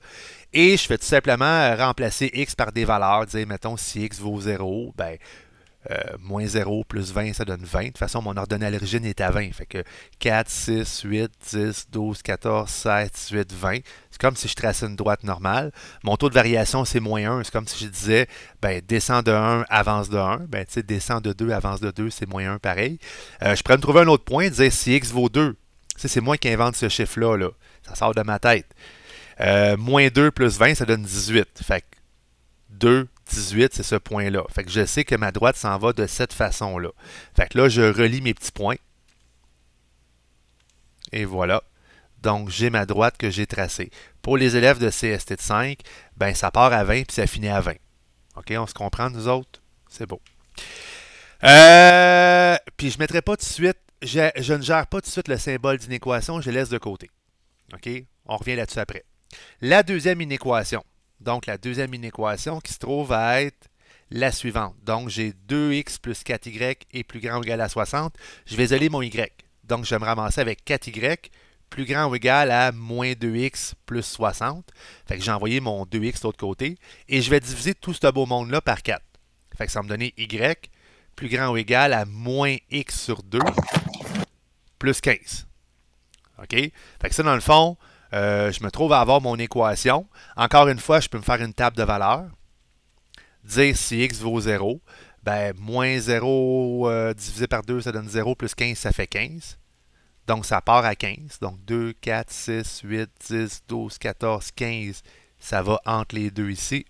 Et je fais tout simplement remplacer x par des valeurs. Dire, mettons, si x vaut 0, ben, moins 0 plus 20, ça donne 20. De toute façon, mon ordonnée à l'origine est à 20. Fait que 4, 6, 8, 10, 12, 14, 16, 18, 20. C'est comme si je traçais une droite normale. Mon taux de variation, c'est moins 1. C'est comme si je disais, ben, descend de 1, avance de 1. Ben, tu sais, descend de 2, avance de 2, c'est moins 1 pareil. Je pourrais me trouver un autre point, dire si x vaut 2. C'est moi qui invente ce chiffre-là. Là. Ça sort de ma tête. Moins 2 plus 20, ça donne 18. Fait que 2, 18, c'est ce point-là. Fait que je sais que ma droite s'en va de cette façon-là. Fait que là, je relie mes petits points. Et voilà. Donc, j'ai ma droite que j'ai tracée. Pour les élèves de CST de 5, ben, ça part à 20 puis ça finit à 20. OK, on se comprend, nous autres? C'est beau. Puis je ne mettrai pas tout de suite, je ne gère pas tout de suite le symbole d'inéquation, je le laisse de côté. OK? On revient là-dessus après. La deuxième inéquation. Donc, la deuxième inéquation qui se trouve à être la suivante. Donc, j'ai 2x plus 4y est plus grand ou égal à 60. Je vais isoler mon y. Donc, je vais me ramasser avec 4y plus grand ou égal à moins 2x plus 60. Fait que j'ai envoyé mon 2x de l'autre côté. Et je vais diviser tout ce beau monde-là par 4. Fait que ça va me donner y plus grand ou égal à moins x sur 2 plus 15. OK? Fait que ça, dans le fond, je me trouve à avoir mon équation. Encore une fois, je peux me faire une table de valeurs. Dire si x vaut 0. Ben, moins 0 divisé par 2, ça donne 0, plus 15, ça fait 15. Donc, ça part à 15. Donc, 2, 4, 6, 8, 10, 12, 14, 15. Ça va entre les deux ici.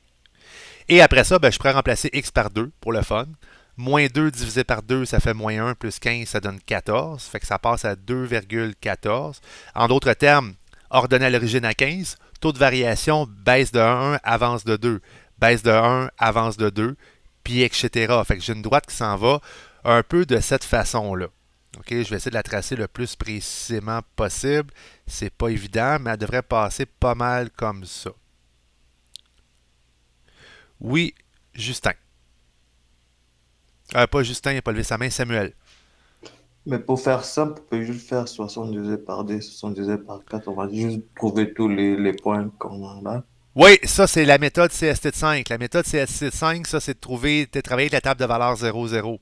Et après ça, ben, je pourrais remplacer x par 2 pour le fun. Moins 2 divisé par 2, ça fait moins 1, plus 15, ça donne 14. Fait que ça passe à 2,14. En d'autres termes, ordonné à l'origine à 15, taux de variation baisse de 1, avance de 2. Baisse de 1, avance de 2, puis etc. Fait que j'ai une droite qui s'en va un peu de cette façon-là. OK, je vais essayer de la tracer le plus précisément possible. C'est pas évident, mais elle devrait passer pas mal comme ça. Oui, Justin. Pas Justin, il n'a pas levé sa main, Samuel.
Mais pour faire simple, on peut juste faire 60 divisé par D, 60 divisé par 4. On va juste trouver tous les points qu'on a.
Oui, ça, c'est la méthode CST5. La méthode CST5, ça, c'est de travailler avec la table de valeur 0,0.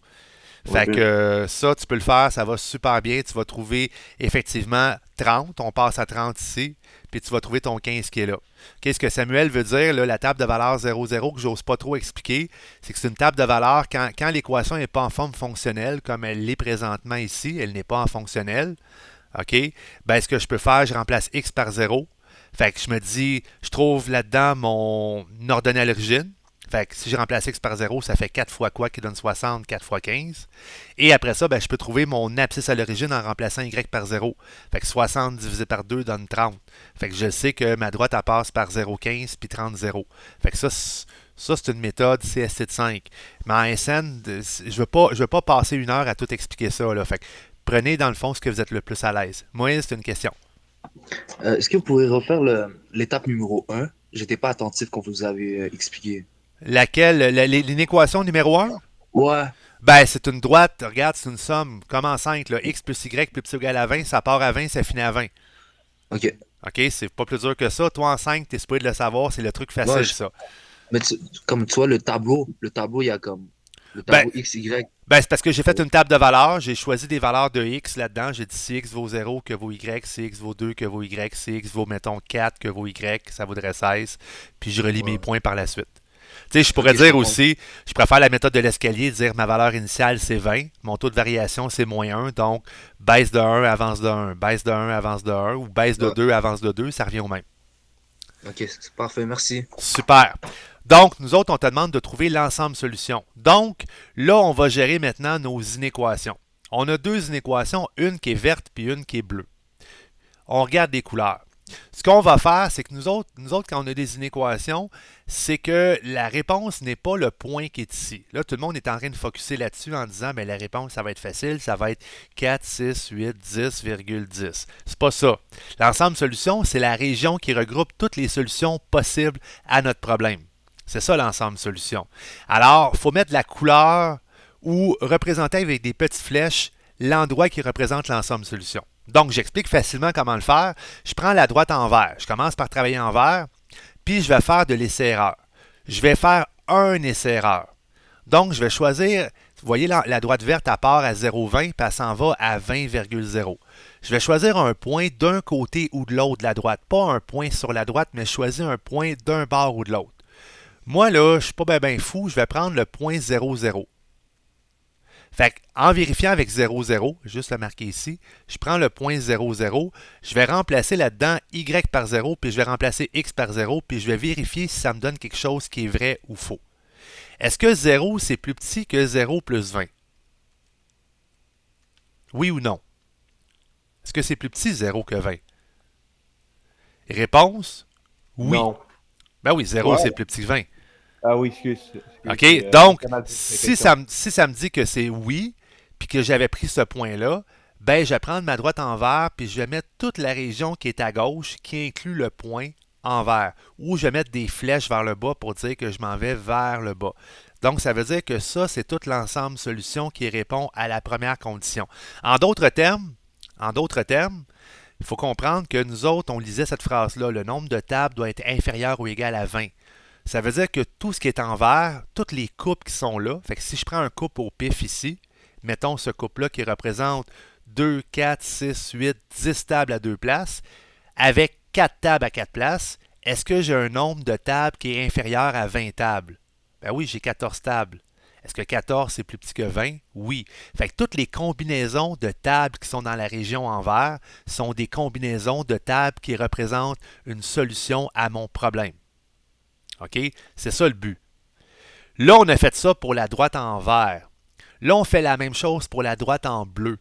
Fait que ça, tu peux le faire, ça va super bien. Tu vas trouver effectivement 30. On passe à 30 ici. Puis tu vas trouver ton 15 qui est là. Qu'est-ce que Samuel veut dire, là, la table de valeur 0,0 que j'ose pas trop expliquer, c'est que c'est une table de valeur quand l'équation n'est pas en forme fonctionnelle, comme elle l'est présentement ici, elle n'est pas en fonctionnelle. OK? Ben, ce que je peux faire, je remplace x par 0. Fait que je me dis, je trouve là-dedans mon ordonnée à l'origine. Fait que si je remplace x par 0, ça fait 4 fois quoi qui donne 60, 4 fois 15. Et après ça, ben, je peux trouver mon abscisse à l'origine en remplaçant y par 0. Fait que 60 divisé par 2 donne 30. Fait que je sais que ma droite, elle passe par 0,15 puis 30, 0. Fait que ça, c'est une méthode CST de 5. Mais en SN, je veux pas passer une heure à tout expliquer ça, là. Fait que prenez dans le fond ce que vous êtes le plus à l'aise. Moïse, c'est une question.
Est-ce que vous pourriez refaire l'étape numéro 1? J'étais pas attentif quand vous avez expliqué.
Laquelle? L'inéquation numéro 1?
Ouais.
Ben, c'est une droite. Regarde, c'est une somme. Comme en 5, là. X plus Y plus petit ou égal à 20, ça part à 20, ça finit à 20.
OK.
OK, c'est pas plus dur que ça. Toi, en 5, t'es supposé de le savoir. C'est le truc facile,
Ouais,
ça.
Mais comme tu vois, le tableau, il y a comme le tableau X, Y.
Ben, c'est parce que j'ai fait une table de valeurs. J'ai choisi des valeurs de X là-dedans. J'ai dit si X vaut 0, que vaut Y. Si X vaut 2, que vaut Y. Si X vaut, mettons, 4, que vaut Y. Ça vaudrait 16. Puis je relis mes points par la suite. Tu sais, je pourrais dire aussi, je préfère la méthode de l'escalier, dire ma valeur initiale c'est 20, mon taux de variation c'est moins 1, donc baisse de 1, avance de 1, baisse de 1, avance de 1, ou baisse de 2, avance de 2, ça revient au même.
OK, c'est parfait, merci.
Super. Donc, nous autres, on te demande de trouver l'ensemble solution. Donc, là, on va gérer maintenant nos inéquations. On a deux inéquations, une qui est verte puis une qui est bleue. On regarde les couleurs. Ce qu'on va faire, c'est que nous autres, quand on a des inéquations, c'est que la réponse n'est pas le point qui est ici. Là, tout le monde est en train de focusser là-dessus en disant, mais la réponse, ça va être facile, ça va être 4, 6, 8, 10,10. C'est pas ça. L'ensemble solution, c'est la région qui regroupe toutes les solutions possibles à notre problème. C'est ça l'ensemble solution. Alors, il faut mettre la couleur ou représenter avec des petites flèches l'endroit qui représente l'ensemble solution. Donc, j'explique facilement comment le faire. Je prends la droite en vert. Je commence par travailler en vert, puis je vais faire de l'essai-erreur. Je vais faire un essai-erreur. Donc, je vais choisir, vous voyez, la droite verte, elle part à 0,20, puis elle s'en va à 20,0. Je vais choisir un point d'un côté ou de l'autre de la droite. Pas un point sur la droite, mais je choisis un point d'un bord ou de l'autre. Moi, là, je ne suis pas bien fou, je vais prendre le point 0,0. Fait en vérifiant avec 0,0, juste le marquer ici, je prends le point 0,0, je vais remplacer là-dedans y par 0, puis je vais remplacer x par 0, puis je vais vérifier si ça me donne quelque chose qui est vrai ou faux. Est-ce que 0, c'est plus petit que 0 plus 20? Oui ou non? Est-ce que c'est plus petit 0 que 20? Réponse? Oui.
Non.
Ben oui, 0, c'est plus petit que 20.
Ah oui, excuse.
OK? Donc, si ça me dit que c'est oui, puis que j'avais pris ce point-là, ben, je vais prendre ma droite en vert, puis je vais mettre toute la région qui est à gauche, qui inclut le point en vert. Ou je vais mettre des flèches vers le bas pour dire que je m'en vais vers le bas. Donc, ça veut dire que ça, c'est tout l'ensemble solution qui répond à la première condition. En d'autres termes, il faut comprendre que nous autres, on lisait cette phrase-là, le nombre de tables doit être inférieur ou égal à 20. Ça veut dire que tout ce qui est en vert, toutes les coupes qui sont là, fait que si je prends un coupe au pif ici, mettons ce coupe-là qui représente 2, 4, 6, 8, 10 tables à 2 places, avec 4 tables à 4 places, est-ce que j'ai un nombre de tables qui est inférieur à 20 tables? Ben oui, j'ai 14 tables. Est-ce que 14 c'est plus petit que 20? Oui. Fait que toutes les combinaisons de tables qui sont dans la région en vert sont des combinaisons de tables qui représentent une solution à mon problème. OK? C'est ça le but. Là, on a fait ça pour la droite en vert. Là, on fait la même chose pour la droite en bleu.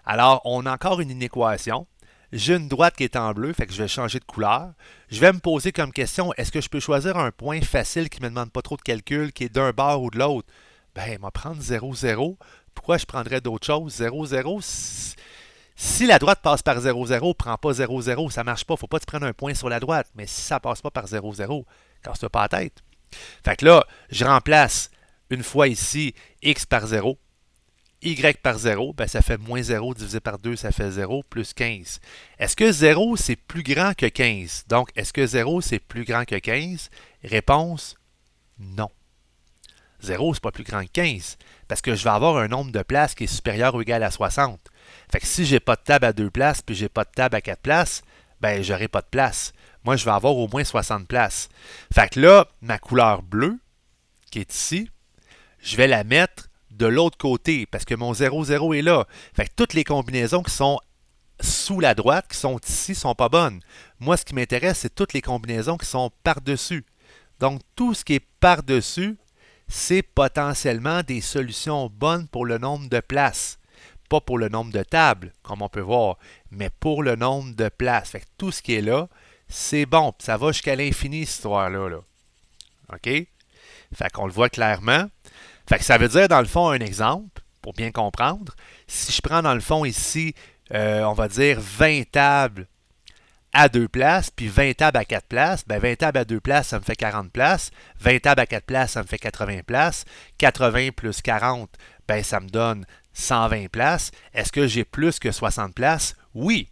Alors, on a encore une inéquation. J'ai une droite qui est en bleu, fait que je vais changer de couleur. Je vais me poser comme question, est-ce que je peux choisir un point facile qui ne me demande pas trop de calcul, qui est d'un bord ou de l'autre? Ben, il va prendre 0, 0. Pourquoi je prendrais d'autres choses? 0, 0, si la droite passe par 0, 0, prends pas 0, 0, ça ne marche pas. Il ne faut pas te prendre un point sur la droite. Mais si ça ne passe pas par 0, 0, casse-toi pas la tête. Fait que là, je remplace une fois ici x par 0. Y par 0, ben ça fait moins 0 divisé par 2, ça fait 0 plus 15. Est-ce que 0, c'est plus grand que 15? Donc, est-ce que 0, c'est plus grand que 15? Réponse, non. 0, c'est pas plus grand que 15, parce que je vais avoir un nombre de places qui est supérieur ou égal à 60. Fait que si j'ai pas de table à 2 places, puis j'ai pas de table à 4 places, ben j'aurai pas de place. Moi, je vais avoir au moins 60 places. Fait que là, ma couleur bleue, qui est ici, je vais la mettre de l'autre côté, parce que mon 0, 0 est là. Fait que toutes les combinaisons qui sont sous la droite, qui sont ici, sont pas bonnes. Moi, ce qui m'intéresse, c'est toutes les combinaisons qui sont par-dessus. Donc, tout ce qui est par-dessus, c'est potentiellement des solutions bonnes pour le nombre de places. Pas pour le nombre de tables, comme on peut voir, mais pour le nombre de places. Fait que tout ce qui est là, c'est bon. Ça va jusqu'à l'infini, cette histoire-là. Là. OK? Fait qu'on le voit clairement. Fait que ça veut dire, dans le fond, un exemple, pour bien comprendre. Si je prends, dans le fond, ici, on va dire 20 tables à 2 places, puis 20 tables à 4 places, ben 20 tables à 2 places, ça me fait 40 places. 20 tables à 4 places, ça me fait 80 places. 80 plus 40, ben ça me donne 120 places. Est-ce que j'ai plus que 60 places? Oui.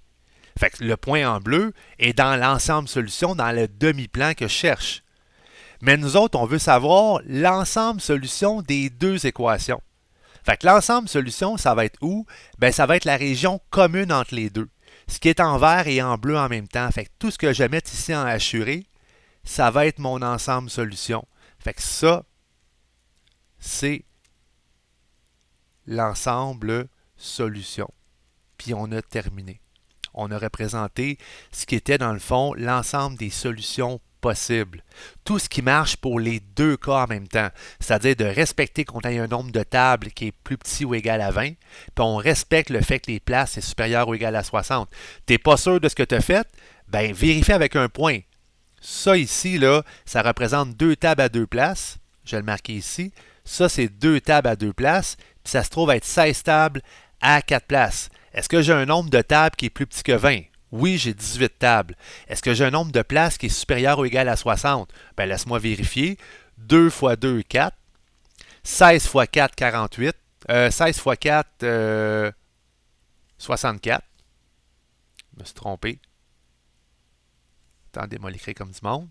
Fait que le point en bleu est dans l'ensemble solution, dans le demi-plan que je cherche. Mais nous autres, on veut savoir l'ensemble solution des deux équations. Fait que l'ensemble solution, ça va être où? Ben, ça va être la région commune entre les deux. Ce qui est en vert et en bleu en même temps. Fait que tout ce que je vais mettre ici en hachuré, ça va être mon ensemble solution. Fait que ça, c'est l'ensemble solution. Puis on a terminé. On a représenté ce qui était dans le fond l'ensemble des solutions possibles. Tout ce qui marche pour les deux cas en même temps. C'est-à-dire de respecter qu'on ait un nombre de tables qui est plus petit ou égal à 20, puis on respecte le fait que les places sont supérieures ou égales à 60. Tu n'es pas sûr de ce que tu as fait? Ben, vérifie avec un point. Ça ici, là, ça représente 2 tables à 2 places. Je vais le marquer ici. Ça, c'est 2 tables à 2 places. Puis ça se trouve être 16 tables à 4 places. Est-ce que j'ai un nombre de tables qui est plus petit que 20? Oui, j'ai 18 tables. Est-ce que j'ai un nombre de places qui est supérieur ou égal à 60? Ben, laisse-moi vérifier. 2 fois 2, 4. 16 fois 4, 48. 16 fois 4, 64. Je me suis trompé. Attendez-moi l'écrire comme du monde.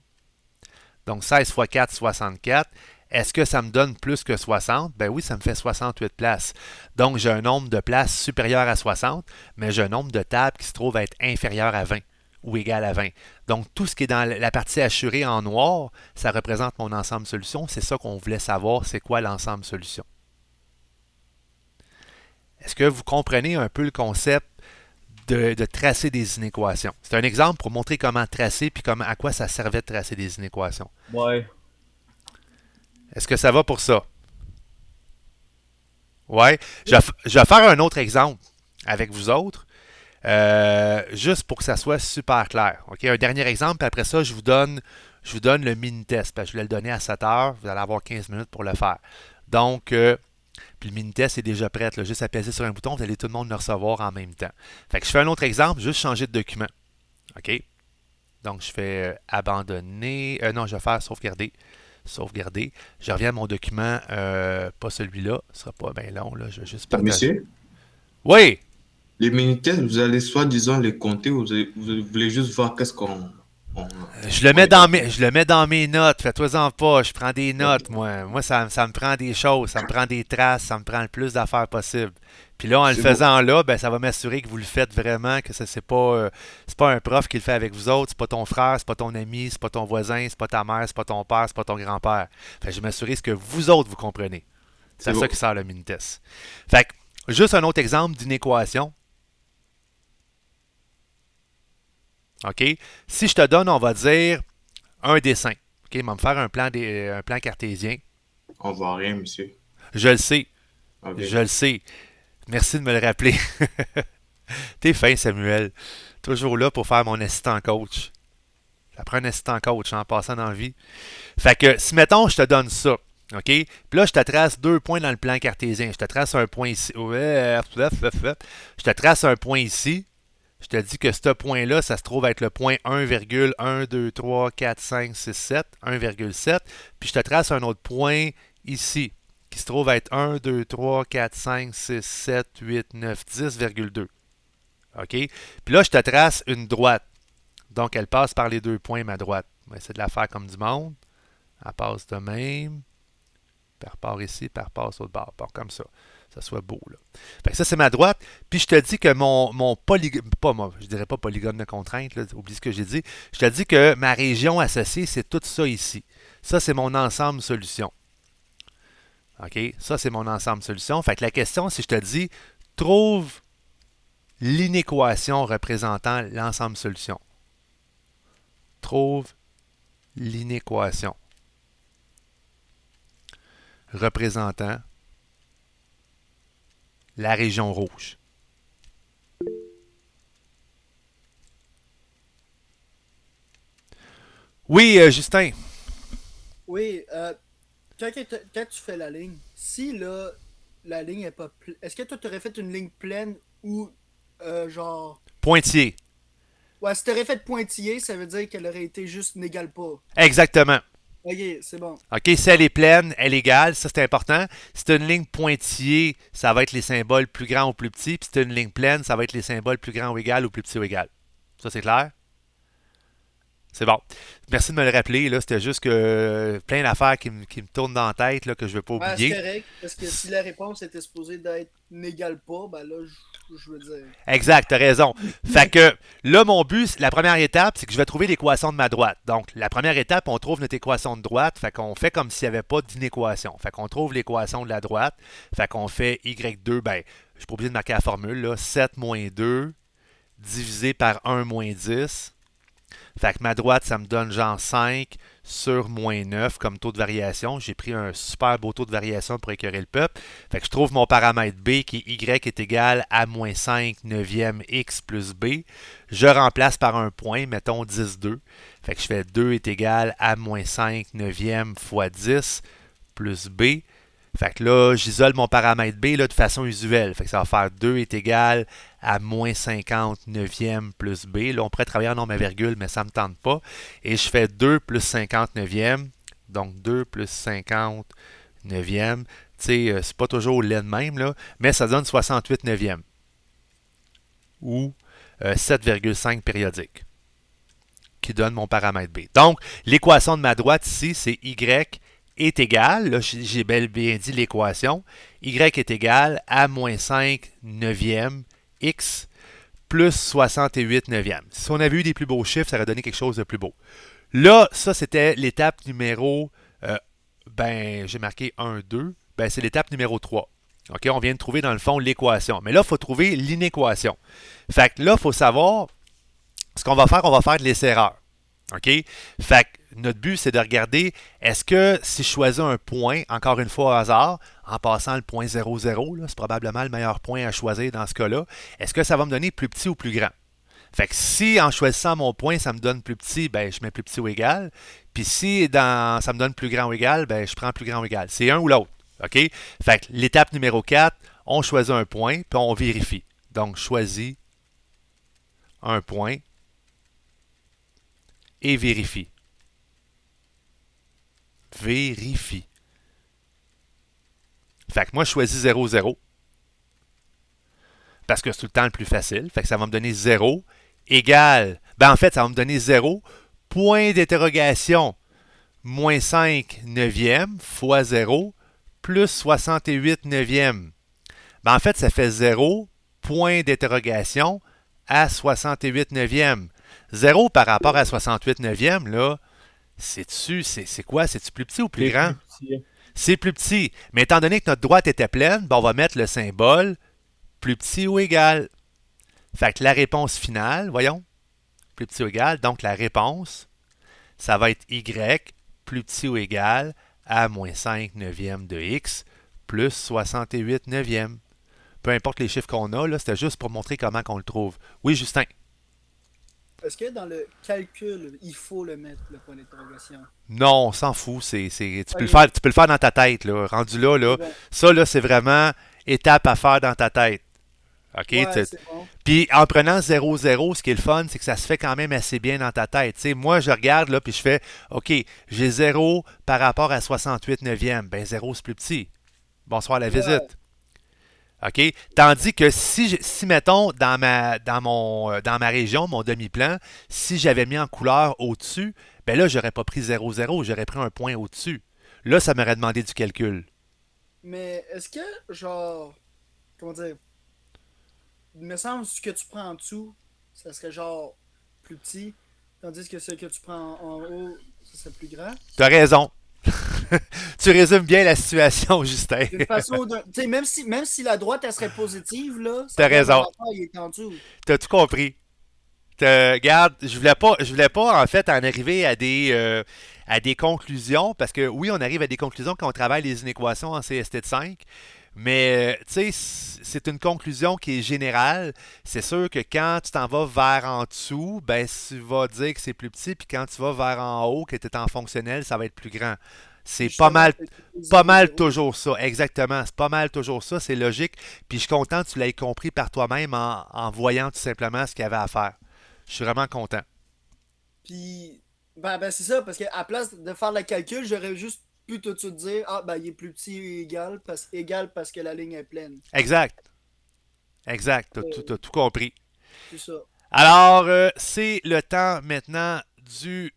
Donc, 16 fois 4, 64. Est-ce que ça me donne plus que 60? Ben oui, ça me fait 68 places. Donc, j'ai un nombre de places supérieur à 60, mais j'ai un nombre de tables qui se trouve être inférieur à 20 ou égal à 20. Donc, tout ce qui est dans la partie hachurée en noir, ça représente mon ensemble solution. C'est ça qu'on voulait savoir, c'est quoi l'ensemble solution. Est-ce que vous comprenez un peu le concept de tracer des inéquations? C'est un exemple pour montrer comment tracer puis à quoi ça servait de tracer des inéquations.
Ouais.
Est-ce que ça va pour ça? Ouais. Je vais faire un autre exemple avec vous autres, juste pour que ça soit super clair. Okay? Un dernier exemple, puis après ça, je vous donne je vous donne le mini-test. Parce que je voulais le donner à 7 heures. Vous allez avoir 15 minutes pour le faire. Donc, puis le mini-test est déjà prêt. Là. Juste apaiser sur un bouton, vous allez tout le monde le recevoir en même temps. Fait que je fais un autre exemple, juste changer de document. OK? Donc, je fais abandonner. Non, je vais faire sauvegarder. Sauvegarder. Je reviens à mon document, pas celui-là. Ce sera pas bien long. Là. Je vais juste partager.
Monsieur,
Oui!
les mini-tests, vous allez soi-disant les compter ou vous voulez juste voir qu'est-ce qu'on...
Je le mets dans mes notes. Fais-toi-en pas. Je prends des notes, moi. Moi, ça me prend des choses. Ça me prend des traces. Ça me prend le plus d'affaires possible. Puis là, en le faisant là, ben, ça va m'assurer que vous le faites vraiment, que c'est pas un prof qui le fait avec vous autres. C'est pas ton frère, c'est pas ton ami, c'est pas ton voisin, c'est pas ta mère, c'est pas ton père, c'est pas ton grand-père. Fait que je vais m'assurer que vous autres, vous comprenez. C'est ça qui sert le mini-test. Fait que, juste un autre exemple d'une équation. OK? Si je te donne, on va dire, un dessin. OK? Il va me faire un plan cartésien.
On voit rien, monsieur.
Je le sais.
Okay.
Je le sais. Merci de me le rappeler. T'es fin, Samuel. Toujours là pour faire mon assistant coach. Ça prend un assistant coach en passant dans la vie. Fait que, si mettons, je te donne ça. OK? Puis là, je te trace 2 points dans le plan cartésien. Je te trace un point ici. Je te trace un point ici. Je te dis que ce point-là, ça se trouve être le point 1,1234567, 1,7. Puis je te trace un autre point ici, qui se trouve être 1, 2, 3, 4, 5, 6, 7, 8, 9, 10,2. OK? Puis là, je te trace une droite. Donc, elle passe par les 2 points, ma droite. On va essayer de la faire comme du monde. Elle passe de même. Puis elle repart ici, puis elle repasse au bord. Comme ça. Ça soit beau, là. Fait que ça, c'est ma droite. Puis je te dis que mon polygone, je dirais pas polygone de contrainte, là, oublie ce que j'ai dit. Je te dis que ma région associée, c'est tout ça ici. Ça, c'est mon ensemble solution. OK? Ça, c'est mon ensemble solution. Fait que la question, si je te dis, trouve l'inéquation représentant l'ensemble solution. Trouve l'inéquation représentant la région rouge. Oui, Justin.
Oui, quand tu fais la ligne, si là, la ligne est pas pleine, est-ce que toi, tu aurais fait une ligne pleine ou genre...
Pointillé.
Ouais, si tu aurais fait pointillé, ça veut dire qu'elle aurait été juste n'égale pas.
Exactement.
Ok, c'est bon.
OK, si elle est pleine, elle est égale, ça c'est important. Si c'est une ligne pointillée, ça va être les symboles plus grands ou plus petits. Puis si c'est une ligne pleine, ça va être les symboles plus grands ou égal ou plus petits ou égal. Ça c'est clair? C'est bon. Merci de me le rappeler. Là, c'était juste que plein d'affaires qui me tournent dans la tête là, que je ne vais pas oublier.
C'est correct, parce que si la réponse était supposée d'être n'égale pas, ben là, je veux dire.
Exact, t'as raison. Fait que là, mon but, la première étape, c'est que je vais trouver l'équation de ma droite. Donc, la première étape, on trouve notre équation de droite. Fait qu'on fait comme s'il n'y avait pas d'inéquation. Fait qu'on trouve l'équation de la droite. Fait qu'on fait Y2, ben, je suis pas obligé de marquer la formule, là. 7 moins 2 divisé par 1 moins 10. Fait que ma droite, ça me donne genre 5 sur moins 9 comme taux de variation. J'ai pris un super beau taux de variation pour écœurer le peuple. Fait que je trouve mon paramètre B qui est Y est égal à moins 5 neuvième X plus B. Je remplace par un point, mettons 10, 2. Fait que je fais 2 est égal à moins 5 neuvième fois 10 plus B. Fait que là, j'isole mon paramètre B là, de façon usuelle. Fait que ça va faire 2 est égal à moins 50 neuvième plus B. Là, on pourrait travailler en nombre à virgule, mais ça ne me tente pas. Et je fais 2 plus 50 neuvième. Donc 2 plus 50 neuvième. Tu sais, c'est pas toujours laid de même, là, mais ça donne 68 neuvième. Ou 7,5 périodique. Qui donne mon paramètre B. Donc, l'équation de ma droite ici, c'est Y est égal, là j'ai bel bien dit l'équation, Y est égal à moins 5 neuvième X plus 68 neuvième. Si on avait eu des plus beaux chiffres, ça aurait donné quelque chose de plus beau. Là, ça c'était l'étape numéro, j'ai marqué 1, 2, c'est l'étape numéro 3. OK, on vient de trouver dans le fond l'équation. Mais là, il faut trouver l'inéquation. Fait que là, il faut savoir, ce qu'on va faire de l'essai-erreur. OK? Fait que notre but, c'est de regarder, est-ce que si je choisis un point, encore une fois au hasard, en passant le point 0, 0, c'est probablement le meilleur point à choisir dans ce cas-là, est-ce que ça va me donner plus petit ou plus grand? Fait que si en choisissant mon point, ça me donne plus petit, je mets plus petit ou égal. Puis si ça me donne plus grand ou égal, ben, je prends plus grand ou égal. C'est un ou l'autre. OK? Fait que l'étape numéro 4, on choisit un point, puis on vérifie. Donc, choisis un point et vérifie. Vérifie. Fait que moi, je choisis 0, 0. Parce que c'est tout le temps le plus facile. Fait que ça va me donner 0 égal. Ben, en fait, ça va me donner 0, point d'interrogation, moins 5 neuvième fois 0, plus 68 neuvième. Ben, en fait, ça fait 0, point d'interrogation, à 68 neuvième. 0 par rapport à 68 neuvième, là, c'est quoi? C'est-tu plus petit ou plus grand? C'est plus petit. Mais étant donné que notre droite était pleine, ben on va mettre le symbole plus petit ou égal. Fait que la réponse finale, voyons, plus petit ou égal, donc la réponse, ça va être y plus petit ou égal à moins 5 neuvième de x plus 68 neuvième. Peu importe les chiffres qu'on a, là, c'était juste pour montrer comment on le trouve. Oui, Justin?
Est-ce que dans le calcul, il faut le mettre, le point d'interrogation?
Non, on s'en fout. Tu peux le faire dans ta tête. Là. Rendu là,
Bon.
ça, là, c'est vraiment étape à faire dans ta tête. OK?
Ouais, c'est bon.
Puis en prenant 0,0, ce qui est le fun, c'est que ça se fait quand même assez bien dans ta tête. T'sais, moi, je regarde là, puis je fais OK, j'ai 0 par rapport à 68 neuvième. Ben 0, c'est plus petit. Bonsoir la visite. OK? Tandis que si mettons, dans ma région, mon demi-plan, si j'avais mis en couleur au-dessus, ben là, j'aurais pas pris 0,0, j'aurais pris un point au-dessus. Là, ça m'aurait demandé du calcul.
Mais est-ce que, genre, comment dire, il me semble que ce que tu prends en dessous, ça serait genre plus petit, tandis que ce que tu prends en haut, ça serait plus grand?
T'as raison. Tu résumes bien la situation, Justin.
D'une façon, même si la droite, elle serait positive, là,
t'as raison.
Il est en dessous.
T'as tout compris. Regarde, je voulais pas en fait en arriver à des conclusions, parce que oui, on arrive à des conclusions quand on travaille les inéquations en CST de 5, mais tu sais, c'est une conclusion qui est générale. C'est sûr que quand tu t'en vas vers en dessous, ben tu vas dire que c'est plus petit, puis quand tu vas vers en haut, que tu es en fonctionnel, ça va être plus grand. C'est pas mal toujours ça. Exactement. C'est pas mal toujours ça. C'est logique. Puis je suis content que tu l'aies compris par toi-même en voyant tout simplement ce qu'il y avait à faire. Je suis vraiment content.
Puis, ben c'est ça, parce qu'à place de faire le calcul, j'aurais juste pu tout de suite dire, ah, ben il est plus petit et égal parce que la ligne est pleine.
Exact. T'as tout compris.
C'est ça.
Alors, c'est le temps maintenant du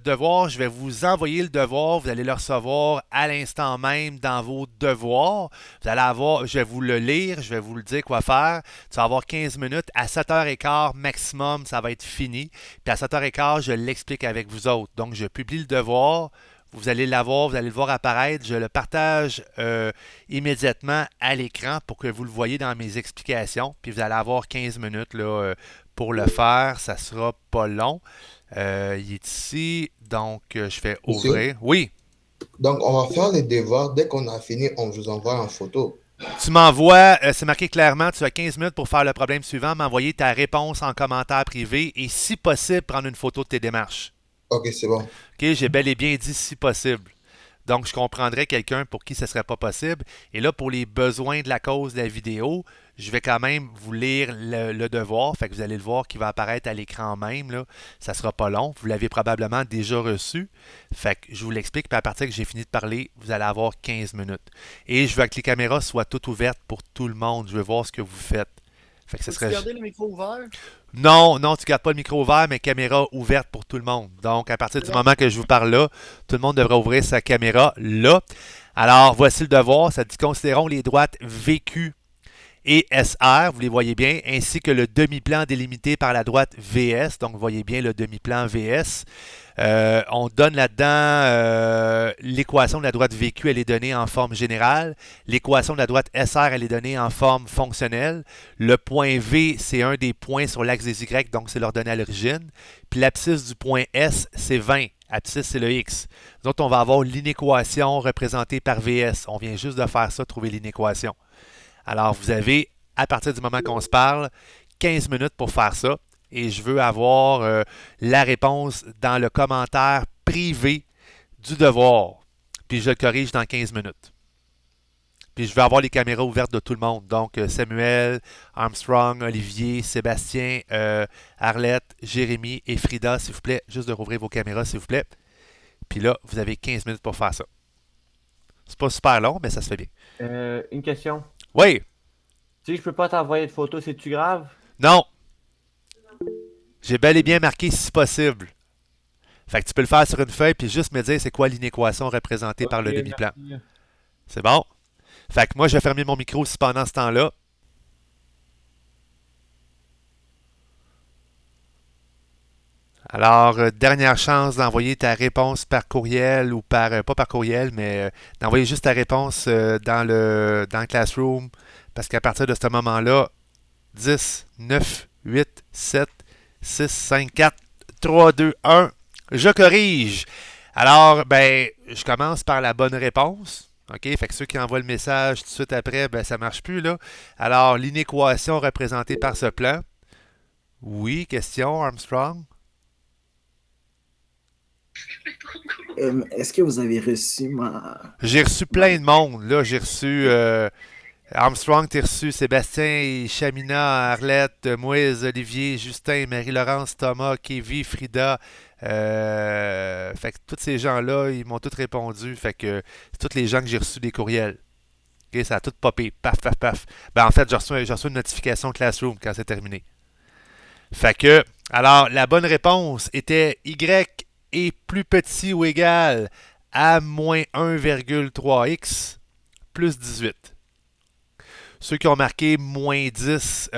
devoir. Je vais vous envoyer le devoir. Vous allez le recevoir à l'instant même dans vos devoirs. Vous allez avoir, je vais vous le lire, je vais vous le dire quoi faire. Tu vas avoir 15 minutes. À 7h15 maximum, ça va être fini. Puis à 7h15, je l'explique avec vous autres. Donc, je publie le devoir. Vous allez l'avoir, vous allez le voir apparaître. Je le partage immédiatement à l'écran pour que vous le voyez dans mes explications. Puis vous allez avoir 15 minutes là, pour le faire. Ça ne sera pas long. Il est ici, donc je fais ouvrir. Oui.
Donc, on va faire les devoirs. Dès qu'on a fini, on vous envoie en photo.
Tu m'envoies, c'est marqué clairement, tu as 15 minutes pour faire le problème suivant, m'envoyer ta réponse en commentaire privé et, si possible, prendre une photo de tes démarches.
Ok, c'est bon.
Ok, j'ai bel et bien dit si possible. Donc, je comprendrais quelqu'un pour qui ce ne serait pas possible. Et là, pour les besoins de la cause de la vidéo, je vais quand même vous lire le devoir. Fait que vous allez le voir qui va apparaître à l'écran même. Là. Ça ne sera pas long. Vous l'avez probablement déjà reçu. Fait que je vous l'explique. Puis à partir que j'ai fini de parler, vous allez avoir 15 minutes. Et je veux que les caméras soient toutes ouvertes pour tout le monde. Je veux voir ce que vous faites. Fait que
Peux-tu garder le micro ouvert?
Non, tu ne gardes pas le micro ouvert, mais caméra ouverte pour tout le monde. Donc, à partir du moment que je vous parle là, tout le monde devrait ouvrir sa caméra là. Alors, voici le devoir. Ça dit considérons les droites VQ et SR, vous les voyez bien, ainsi que le demi-plan délimité par la droite VS. Donc, vous voyez bien le demi-plan VS. On donne là-dedans l'équation de la droite VQ, elle est donnée en forme générale. L'équation de la droite SR, elle est donnée en forme fonctionnelle. Le point V, c'est un des points sur l'axe des Y, donc c'est l'ordonnée à l'origine. Puis l'abscisse du point S, c'est 20. Abscisse, c'est le X. Nous autres, on va avoir l'inéquation représentée par VS. On vient juste de faire ça, trouver l'inéquation. Alors, vous avez, à partir du moment qu'on se parle, 15 minutes pour faire ça. Et je veux avoir la réponse dans le commentaire privé du devoir. Puis je le corrige dans 15 minutes. Puis je vais avoir les caméras ouvertes de tout le monde. Donc Samuel, Armstrong, Olivier, Sébastien, Arlette, Jérémy et Frida, s'il vous plaît. Juste de rouvrir vos caméras, s'il vous plaît. Puis là, vous avez 15 minutes pour faire ça. C'est pas super long, mais ça se fait bien.
Une question.
Oui.
Tu sais, je peux pas t'envoyer de photos, c'est-tu grave?
Non. J'ai bel et bien marqué si possible. Fait que tu peux le faire sur une feuille puis juste me dire c'est quoi l'inéquation représentée par le
Ok,
demi-plan.
merci.
C'est bon? Fait que moi, je vais fermer mon micro aussi pendant ce temps-là. Alors, dernière chance d'envoyer ta réponse par courriel ou par, pas par courriel, mais d'envoyer juste ta réponse dans le Classroom. Parce qu'à partir de ce moment-là, 10, 9, 8, 7, 6, 5, 4, 3, 2, 1, je corrige. Alors, ben, je commence par la bonne réponse. OK? Fait que ceux qui envoient le message tout de suite après, ben, ça ne marche plus, là. Alors, l'inéquation représentée par ce plan. Oui, question, Armstrong?
Est-ce que vous avez reçu ma...
J'ai reçu plein de monde, là. J'ai reçu Armstrong, t'as reçu Sébastien, Chamina, Arlette, Moïse, Olivier, Justin, Marie-Laurence, Thomas, Kevin, Frida. Fait que tous ces gens-là, ils m'ont tous répondu. Fait que c'est tous les gens que j'ai reçus des courriels. OK, ça a tout popé. Paf, paf, paf. Ben, en fait, j'ai reçu une notification Classroom quand c'est terminé. Fait que, alors, la bonne réponse était Y est plus petit ou égal à moins 1,3x plus 18. Ceux qui ont marqué moins 10,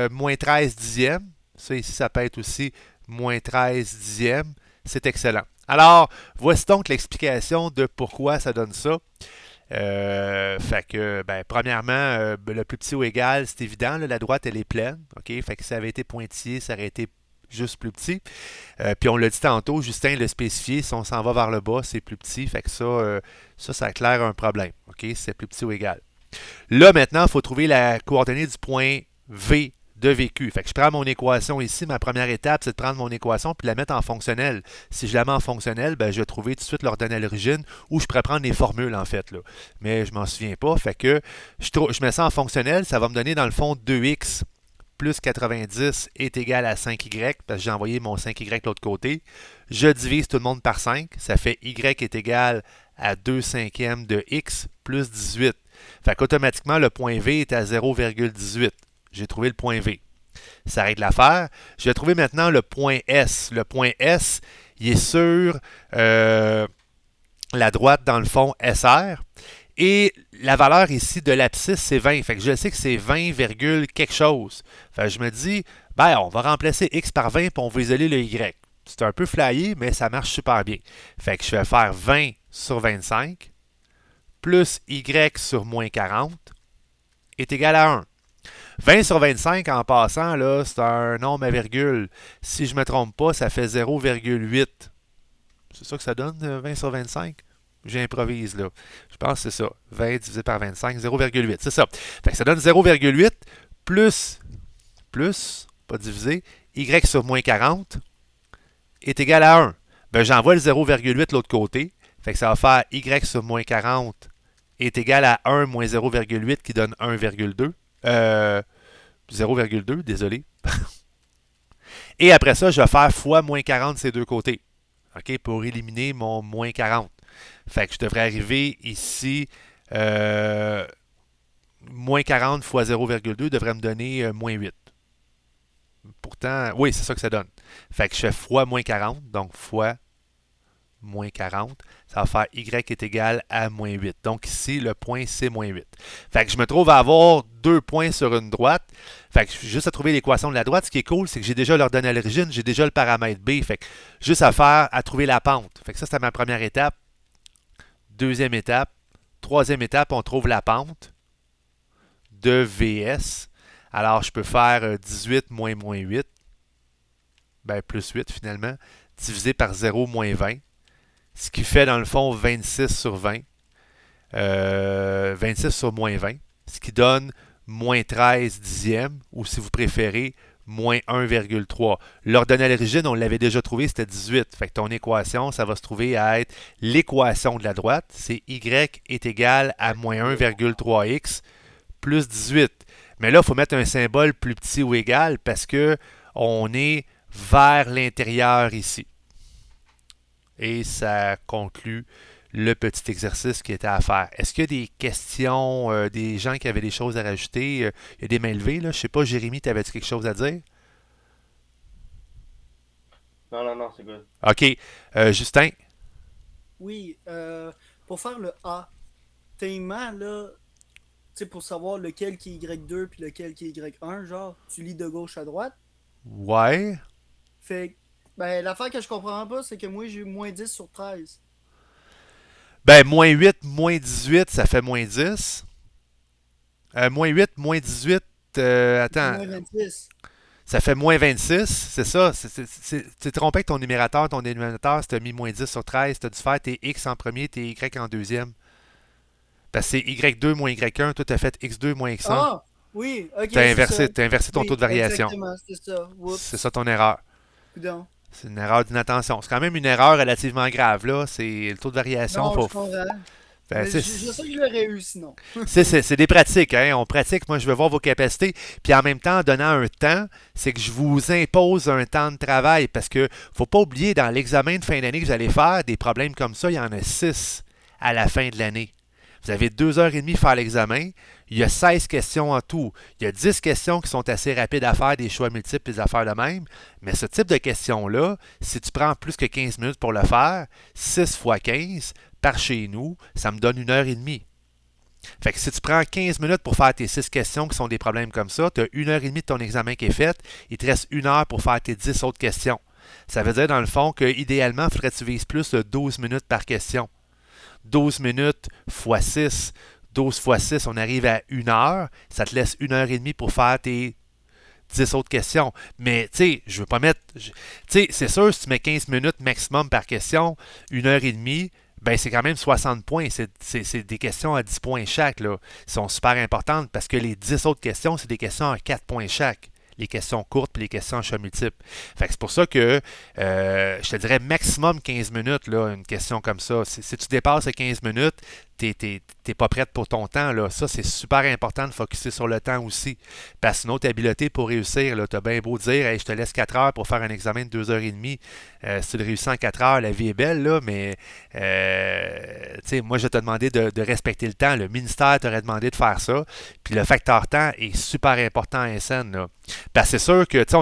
moins 13 dixièmes, ça ici, ça peut être aussi moins 13 dixièmes, c'est excellent. Alors, voici donc l'explication de pourquoi ça donne ça. Fait que, ben, premièrement, le plus petit ou égal, c'est évident, là, la droite, elle est pleine. OK? Fait que si ça avait été pointillé, ça aurait été juste plus petit. Puis on l'a dit tantôt, Justin l'a spécifié, si on s'en va vers le bas, c'est plus petit. Fait que ça éclaire un problème. OK? C'est plus petit ou égal. Là, maintenant, il faut trouver la coordonnée du point V de VQ. Fait que je prends mon équation ici. Ma première étape, c'est de prendre mon équation puis la mettre en fonctionnel. Si je la mets en fonctionnel, ben, je vais trouver tout de suite l'ordonnée à l'origine ou je pourrais prendre les formules, en fait. Là. Mais je m'en souviens pas. Fait que je mets ça en fonctionnel. Ça va me donner, dans le fond, 2x plus 90 est égal à 5y, parce que j'ai envoyé mon 5y de l'autre côté. Je divise tout le monde par 5. Ça fait y est égal à 2 cinquièmes de x plus 18. Fait qu'automatiquement, le point V est à 0,18. J'ai trouvé le point V. Ça règle l'affaire. Je vais trouver maintenant le point S. Le point S, il est sur la droite, dans le fond, SR. Et la valeur ici de l'abscisse, c'est 20. Fait que je sais que c'est 20, quelque chose. Fait que je me dis, ben, on va remplacer x par 20 et on va isoler le y. C'est un peu flyé, mais ça marche super bien. Fait que je vais faire 20 sur 25 plus y sur moins 40 est égal à 1. 20 sur 25, en passant, là, c'est un nombre à virgule. Si je ne me trompe pas, ça fait 0,8. C'est ça que ça donne, 20 sur 25? J'improvise, là. Je pense que c'est ça. 20 divisé par 25, 0,8. C'est ça. Fait que ça donne 0,8 plus, pas divisé, y sur moins 40 est égal à 1. Ben, j'envoie le 0,8 de l'autre côté. Fait que ça va faire y sur moins 40 est égal à 1 moins 0,8 qui donne 1,2. 0,2, désolé. Et après ça, je vais faire fois moins 40 ces deux côtés. OK, pour éliminer mon moins 40. Fait que je devrais arriver ici, moins 40 fois 0,2 devrait me donner moins 8. Pourtant, oui, c'est ça que ça donne. Fait que je fais fois moins 40, donc fois moins 40. Ça va faire y est égal à moins 8. Donc ici, le point, c'est moins 8. Fait que je me trouve à avoir 2 points sur une droite. Fait que juste à trouver l'équation de la droite, ce qui est cool, c'est que j'ai déjà l'ordonnée à l'origine, j'ai déjà le paramètre B. Fait que juste à faire, à trouver la pente. Fait que ça, c'était ma première étape. Deuxième étape. Troisième étape, on trouve la pente de VS. Alors, je peux faire 18 moins 8. Ben, plus 8 finalement. Divisé par 0 moins 20. Ce qui fait dans le fond 26 sur 20. 26 sur moins 20. Ce qui donne moins 13 dixièmes, ou si vous préférez, moins 1,3. L'ordonnée à l'origine, on l'avait déjà trouvé, c'était 18. Fait que ton équation, ça va se trouver à être l'équation de la droite. C'est y est égal à moins 1,3x plus 18. Mais là, il faut mettre un symbole plus petit ou égal parce que on est vers l'intérieur ici. Et ça conclut le petit exercice qui était à faire. Est-ce qu'il y a des questions, des gens qui avaient des choses à rajouter? Il y a des mains levées, là. Je sais pas, Jérémy, t'avais-tu quelque chose à dire?
Non, c'est good.
OK. Justin?
Oui, pour faire le A, tellement là, tu sais, pour savoir lequel qui est Y2 puis lequel qui est Y1, genre, tu lis de gauche à droite.
Ouais.
Fait que, ben, l'affaire que je comprends pas, c'est que moi, j'ai eu moins 10 sur 13.
Ben, moins 8, moins 18, ça fait moins 10. Moins 8, moins 18, attends.
Moins 26.
Ça fait moins 26, c'est ça. Tu t'es trompé avec ton numérateur, ton dénominateur, si tu as mis moins 10 sur 13, tu as dû faire tes X en premier, tes Y en deuxième. Parce que c'est Y2 moins Y1, toi tu as fait X2 moins X1.
Ah, oui, ok.
Tu as inversé ton
Oui,
taux de variation.
exactement, c'est ça. Oups.
C'est ça ton erreur.
Coudonc.
C'est une erreur d'inattention. C'est quand même une erreur relativement grave, là. C'est le taux de variation.
Non,
Faut...
je comprends.
Ben,
Mais je sais que je l'aurais eu sinon.
c'est des pratiques, hein. On pratique. Moi, je veux voir vos capacités. Puis en même temps, en donnant un temps, c'est que je vous impose un temps de travail. Parce que faut pas oublier, dans l'examen de fin d'année que vous allez faire, des problèmes comme ça, il y en a 6 à la fin de l'année. Vous avez 2h30 à faire l'examen. Il y a 16 questions en tout. Il y a 10 questions qui sont assez rapides à faire, des choix multiples, des affaires de même. Mais ce type de questions-là, si tu prends plus que 15 minutes pour le faire, 6 fois 15, par chez nous, ça me donne 1h30. Fait que si tu prends 15 minutes pour faire tes 6 questions qui sont des problèmes comme ça, tu as 1h30 de ton examen qui est fait, il te reste 1 heure pour faire tes 10 autres questions. Ça veut dire dans le fond qu'idéalement, il faudrait que tu vises plus de 12 minutes par question. 12 minutes fois 6, 12 fois 6, on arrive à 1 heure. Ça te laisse 1h30 pour faire tes 10 autres questions. Mais, tu sais, je veux pas mettre... Tu sais, c'est sûr, si tu mets 15 minutes maximum par question, 1h30, ben c'est quand même 60 points. C'est des questions à 10 points chaque, là. Ils sont super importantes parce que les 10 autres questions, c'est des questions à 4 points chaque. Les questions courtes et les questions en choix multiples. Fait que c'est pour ça que je te dirais maximum 15 minutes, là, une question comme ça. Si tu dépasses les 15 minutes, t'es pas prête pour ton temps, là. Ça, c'est super important de focusser sur le temps aussi. Parce que sinon, ta habileté pour réussir, là, t'as bien beau dire, hey, je te laisse 4 heures pour faire un examen de 2h30. Si tu le réussis en 4 heures, la vie est belle, là, mais tu sais, moi, je te demandé de respecter le temps. Le ministère t'aurait demandé de faire ça. Puis le facteur temps est super important à SN, là. Parce que c'est sûr que, tu sais,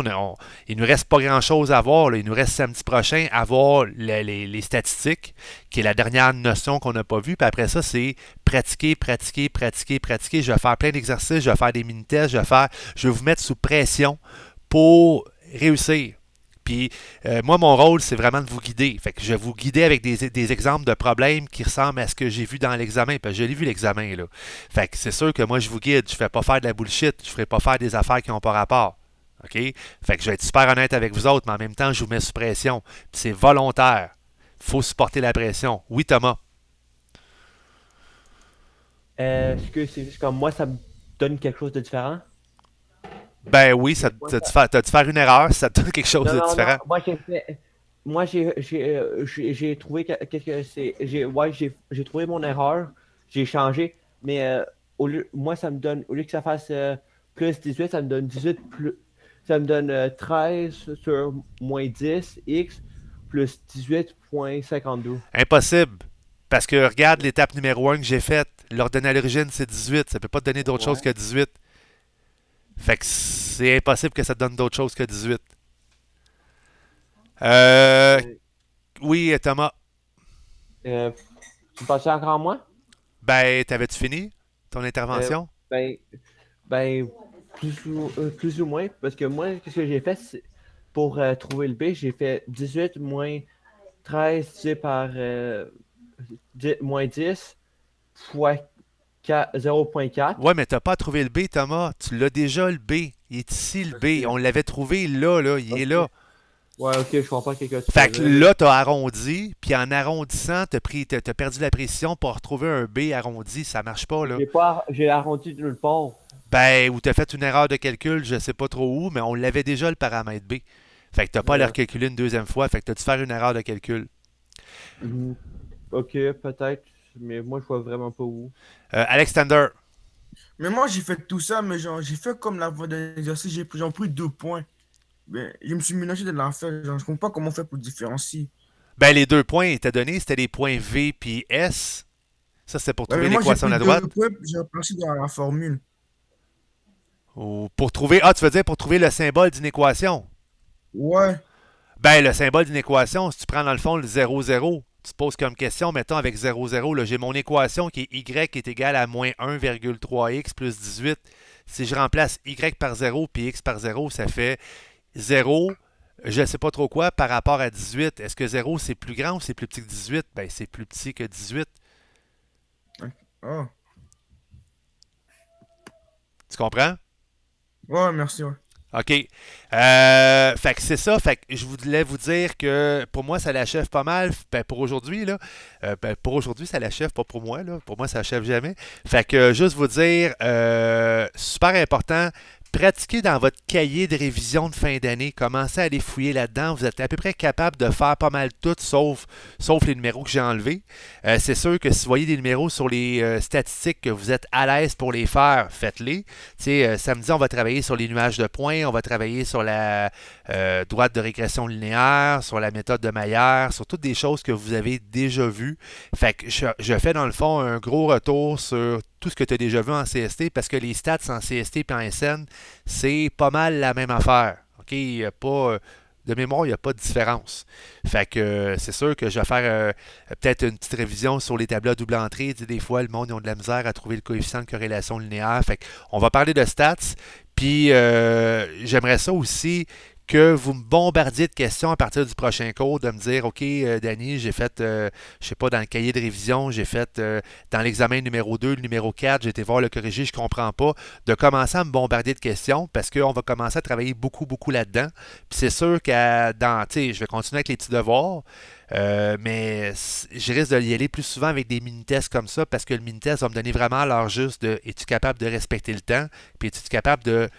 il nous reste pas grand-chose à voir, là. Il nous reste samedi prochain à voir les statistiques, qui est la dernière notion qu'on n'a pas vue. Puis après ça, c'est pratiquer, pratiquer, pratiquer, pratiquer. Je vais faire plein d'exercices, je vais faire des mini-tests, je vais vous mettre sous pression pour réussir. Puis moi, mon rôle, c'est vraiment de vous guider. Fait que je vais vous guider avec des exemples de problèmes qui ressemblent à ce que j'ai vu dans l'examen. Parce que je l'ai vu l'examen, là. Fait que c'est sûr que moi, je vous guide. Je ne fais pas faire de la bullshit. Je ne ferai pas faire des affaires qui n'ont pas rapport. OK? Fait que je vais être super honnête avec vous autres, mais en même temps, je vous mets sous pression. Puis c'est volontaire. Il faut supporter la pression. Oui, Thomas?
Est-ce que c'est juste comme moi, ça me donne quelque chose de différent?
Ben oui, t'as dû faire une erreur, ça te donne quelque chose de différent.
Non. Moi, j'ai trouvé j'ai trouvé mon erreur, j'ai changé, mais moi, ça me donne, au lieu que ça fasse plus 18, ça me donne 18 plus, ça me donne 13 sur moins 10, x, plus 18,52.
Impossible. Parce que regarde l'étape numéro 1 que j'ai faite. L'ordonnée à l'origine, c'est 18. Ça ne peut pas te donner d'autre chose que 18. Fait que c'est impossible que ça te donne d'autre chose que 18. Oui, Thomas.
Tu penses encore à moi?
Ben, t'avais-tu fini ton intervention?
Plus ou moins, parce que moi, ce que j'ai fait, pour trouver le B, j'ai fait 18 moins 13 divisé par moins 10 fois 0,4.
Ouais, mais t'as pas trouvé le B, Thomas. Tu l'as déjà, le B. Il est ici, le B. On l'avait trouvé là, il est là.
Ouais, ok, je comprends quelque chose.
Fait que là, t'as arrondi, puis en arrondissant, t'as perdu la précision pour retrouver un B arrondi. Ça marche pas, là.
J'ai arrondi de nulle part.
Ben, ou tu as fait une erreur de calcul, je sais pas trop où, mais on l'avait déjà le paramètre B. Fait que tu n'as pas à le recalculer une deuxième fois, fait que tu as dû faire une erreur de calcul.
Ok, peut-être, mais moi, je vois vraiment pas où.
Alexander.
Mais moi, j'ai fait tout ça, mais genre, j'ai fait comme la voie d'un exercice, j'ai pris 2 points. Ben, je me suis mélangé de l'enfer. Genre, je comprends pas comment on fait pour différencier.
Ben, les 2 points étaient donnés, c'était les points V puis S. Ça, c'est pour
Ouais, mais
trouver
moi, j'ai
l'équation de
pris
la
deux
droite.
points, puis j'ai replacé dans la formule.
Ou pour trouver. Ah, tu veux dire pour trouver le symbole d'une équation?
Ouais.
Ben, le symbole d'une équation, si tu prends dans le fond le 0, 0, tu te poses comme question, mettons avec 0, 0, là, j'ai mon équation qui est y est égale à moins 1,3x plus 18. Si je remplace y par 0 puis x par 0, ça fait 0, je ne sais pas trop quoi, par rapport à 18. Est-ce que 0 c'est plus grand ou c'est plus petit que 18? Ben, c'est plus petit que 18.
Oh.
Tu comprends?
Ouais, merci, ouais.
OK. Fait que c'est ça. Fait que je voulais vous dire que pour moi, ça l'achève pas mal. Ben, pour aujourd'hui, là. Pour aujourd'hui, ça l'achève, pas pour moi, là. Pour moi, ça l'achève jamais. Fait que juste vous dire, super important. Pratiquez dans votre cahier de révision de fin d'année. Commencez à aller fouiller là-dedans. Vous êtes à peu près capable de faire pas mal tout, sauf les numéros que j'ai enlevés. C'est sûr que si vous voyez des numéros sur les statistiques que vous êtes à l'aise pour les faire, faites-les. Samedi, on va travailler sur les nuages de points, on va travailler sur la droite de régression linéaire, sur la méthode de Maillard, sur toutes des choses que vous avez déjà vues. Fait que je fais dans le fond un gros retour sur tout ce que tu as déjà vu en CST parce que les stats en CST et en SN, c'est pas mal la même affaire. OK? Il y a pas, de mémoire, il n'y a pas de différence. Fait que c'est sûr que je vais faire peut-être une petite révision sur les tableaux à double entrée. Des fois, le monde ils ont de la misère à trouver le coefficient de corrélation linéaire. Fait qu'on va parler de stats. Puis j'aimerais ça aussi que vous me bombardiez de questions à partir du prochain cours, de me dire, OK, Danny, j'ai fait, je sais pas, dans le cahier de révision, j'ai fait dans l'examen numéro 2, le numéro 4, j'ai été voir le corrigé, je comprends pas, de commencer à me bombarder de questions parce qu'on va commencer à travailler beaucoup, beaucoup là-dedans. Puis c'est sûr que tu sais, je vais continuer avec les petits devoirs, mais je risque de y aller plus souvent avec des mini-tests comme ça parce que le mini-test va me donner vraiment l'heure juste de es-tu capable de respecter le temps, puis es-tu capable de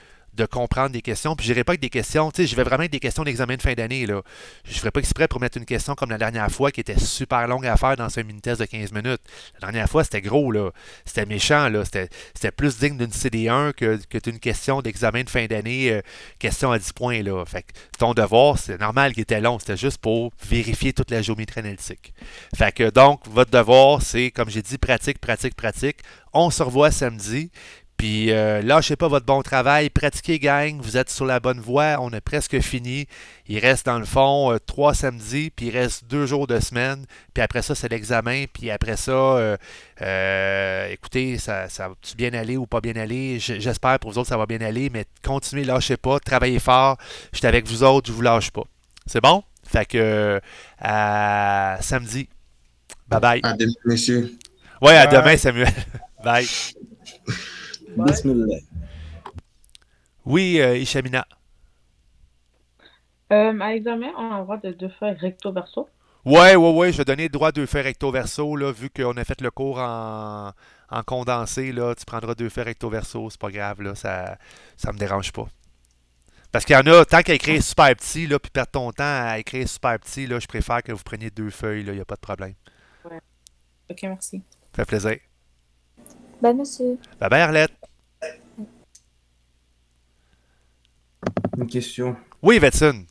comprendre des questions. Puis je n'irai pas avec des questions, tu sais, je vais vraiment avec des questions d'examen de fin d'année, là. Je ne ferai pas exprès pour mettre une question comme la dernière fois qui était super longue à faire dans un mini-test de 15 minutes. La dernière fois, c'était gros, là. C'était méchant, là. C'était plus digne d'une CD1 que d'une question d'examen de fin d'année, question à 10 points, là. Fait que ton devoir, c'est normal qu'il était long. C'était juste pour vérifier toute la géométrie analytique. Fait que donc, votre devoir, c'est, comme j'ai dit, pratique, pratique, pratique. On se revoit samedi. Puis lâchez pas votre bon travail, pratiquez gang, vous êtes sur la bonne voie, on a presque fini. Il reste dans le fond 3 samedis, puis il reste 2 jours de semaine, puis après ça c'est l'examen, puis après ça, écoutez, ça va bien aller ou pas bien aller, j'espère pour vous autres ça va bien aller, mais continuez, lâchez pas, travaillez fort, je suis avec vous autres, je vous lâche pas. C'est bon? Fait que à samedi. Bye bye.
À demain, messieurs.
Ouais, à demain Samuel. Bye.
Bismillah.
Oui, Ishamina.
À l'examen, on a le droit de deux feuilles recto-verso.
Ouais, je vais donner le droit à 2 feuilles recto-verso, là, vu qu'on a fait le cours en condensé, là, tu prendras 2 feuilles recto-verso, c'est pas grave, là, ça me dérange pas. Parce qu'il y en a, tant qu'à écrire super petit, là, puis perdre ton temps à écrire super petit, là, je préfère que vous preniez 2 feuilles, là, il n'y a pas de problème.
Ouais. Ok, merci.
Ça fait plaisir.
Ben, monsieur.
Bye bye, Arlette.
Une question.
Oui, Vetsun.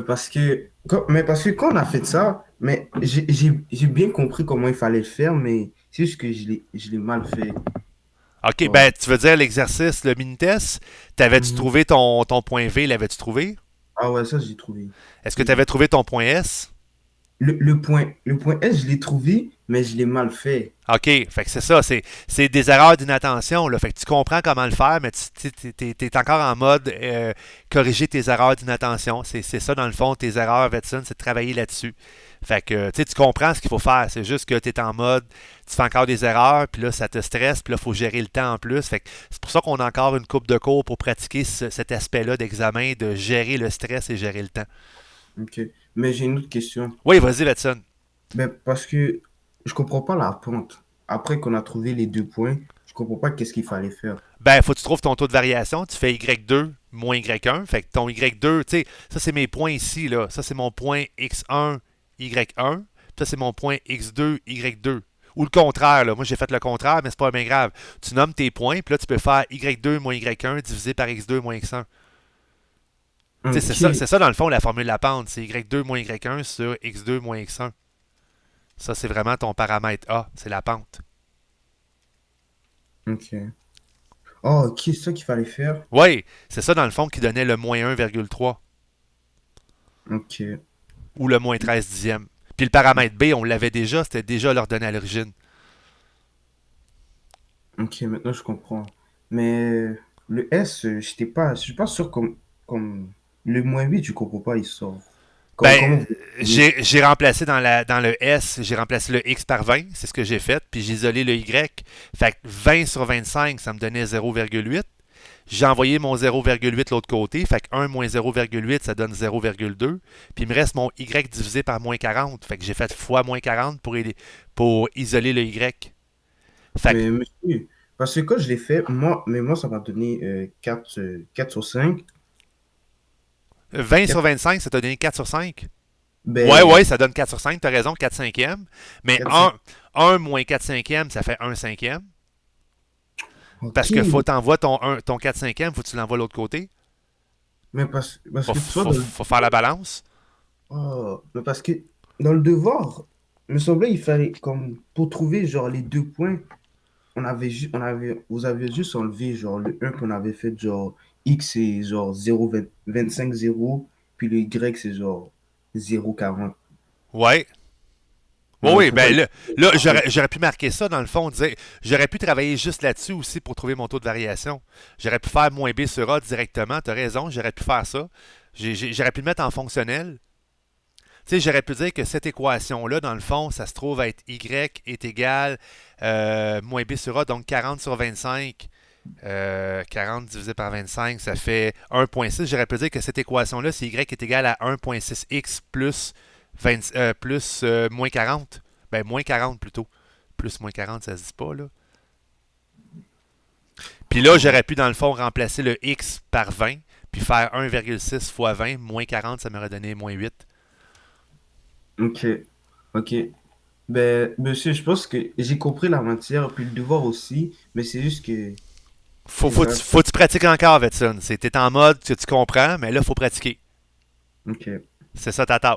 Parce que quand on a fait ça, mais j'ai bien compris comment il fallait le faire, mais c'est juste que je l'ai mal fait.
OK,
Ouais.
ben, tu veux dire l'exercice, le mini-test, t'avais-tu trouvé ton point V, l'avais-tu trouvé?
Ah ouais, ça j'ai trouvé.
Est-ce que tu avais trouvé ton point S?
Le point S, je l'ai trouvé, mais je l'ai mal fait.
OK, fait que c'est ça, c'est des erreurs d'inattention, là. Fait que tu comprends comment le faire, mais tu es encore en mode corriger tes erreurs d'inattention. C'est ça, dans le fond, tes erreurs, Vetsun, c'est de travailler là-dessus. Fait que tu comprends ce qu'il faut faire. C'est juste que tu es en mode, tu fais encore des erreurs, puis là, ça te stresse, puis là, il faut gérer le temps en plus. Fait que c'est pour ça qu'on a encore une couple de cours pour pratiquer cet aspect-là d'examen, de gérer le stress et gérer le temps.
Ok. Mais j'ai une autre question.
Oui, vas-y, Vetsun.
Ben, parce que je comprends pas la pente. Après qu'on a trouvé les 2 points, je
comprends pas qu'est-ce qu'il fallait faire.
Ben, faut que tu trouves ton taux de variation. Tu fais Y2 moins Y1. Fait que ton Y2, tu sais, ça c'est mes points ici, là. Ça c'est mon point X1, Y1. Ça c'est mon point X2, Y2. Ou le contraire, là. Moi j'ai fait le contraire, mais c'est pas bien grave. Tu nommes tes points, puis là tu peux faire Y2 moins Y1 divisé par X2 moins X1. Tu sais, c'est ça dans le fond la formule de la pente. C'est Y2 moins Y1 sur X2 moins X1. Ça c'est vraiment ton paramètre A. C'est la pente.
Ok. Oh, ok, c'est ça qu'il fallait faire.
Oui, c'est ça dans le fond qui donnait le moins 1,3.
Ok.
Ou le moins 13 dixièmes. Puis le paramètre B, on l'avait déjà, c'était déjà l'ordonnée à l'origine.
Ok, maintenant je comprends. Mais le S, je suis pas sûr comme le -8, je comprends pas, il sort. Comment
Ben, j'ai remplacé dans le S, j'ai remplacé le X par 20, c'est ce que j'ai fait, puis j'ai isolé le Y. Fait que 20 sur 25, ça me donnait 0,8. J'ai envoyé mon 0,8 de l'autre côté, fait que 1 moins 0,8, ça donne 0,2. Puis il me reste mon Y divisé par moins 40. Fait que j'ai fait fois moins 40 pour isoler le Y.
Mais monsieur, parce que quand je l'ai fait, moi ça m'a donné 4 sur 5.
20 sur 25, ça t'a donné 4 sur 5?
Ben,
Ouais, ça donne 4 sur 5, t'as raison, 4 cinquièmes. Mais 1 moins 4 cinquièmes, ça fait 1 cinquième. Parce que faut t'envoies ton 4 cinquième, faut que tu l'envoies de l'autre côté.
Mais parce que
faut faire la balance.
Oh, mais parce que dans le devoir, il me semblait il fallait comme pour trouver genre les 2 points, vous avez juste enlevé genre le 1 qu'on avait fait genre X c'est genre 0,25 0, puis le Y c'est genre 0,40.
Ouais. Oui, ben là j'aurais pu marquer ça dans le fond, j'aurais pu travailler juste là-dessus aussi pour trouver mon taux de variation. J'aurais pu faire moins B sur A directement, tu as raison, j'aurais pu faire ça. J'aurais pu le mettre en fonctionnel. Tu sais, j'aurais pu dire que cette équation-là, dans le fond, ça se trouve être Y est égal moins B sur A, donc 40 sur 25. 40 divisé par 25, ça fait 1,6. J'aurais pu dire que cette équation-là, c'est Y est égal à 1,6x plus moins 40. Ben, moins 40 plutôt. Plus moins 40, ça se dit pas, là. Puis là, j'aurais pu, dans le fond, remplacer le X par 20, puis faire 1,6 fois 20, moins 40, ça m'aurait donné moins 8.
Ok. Ben, monsieur, je pense que j'ai compris la matière, puis le devoir aussi, mais c'est juste que...
Faut que tu pratiques encore, Vetson. T'es en mode que tu comprends, mais là, il faut pratiquer.
Ok.
C'est ça ta tâche.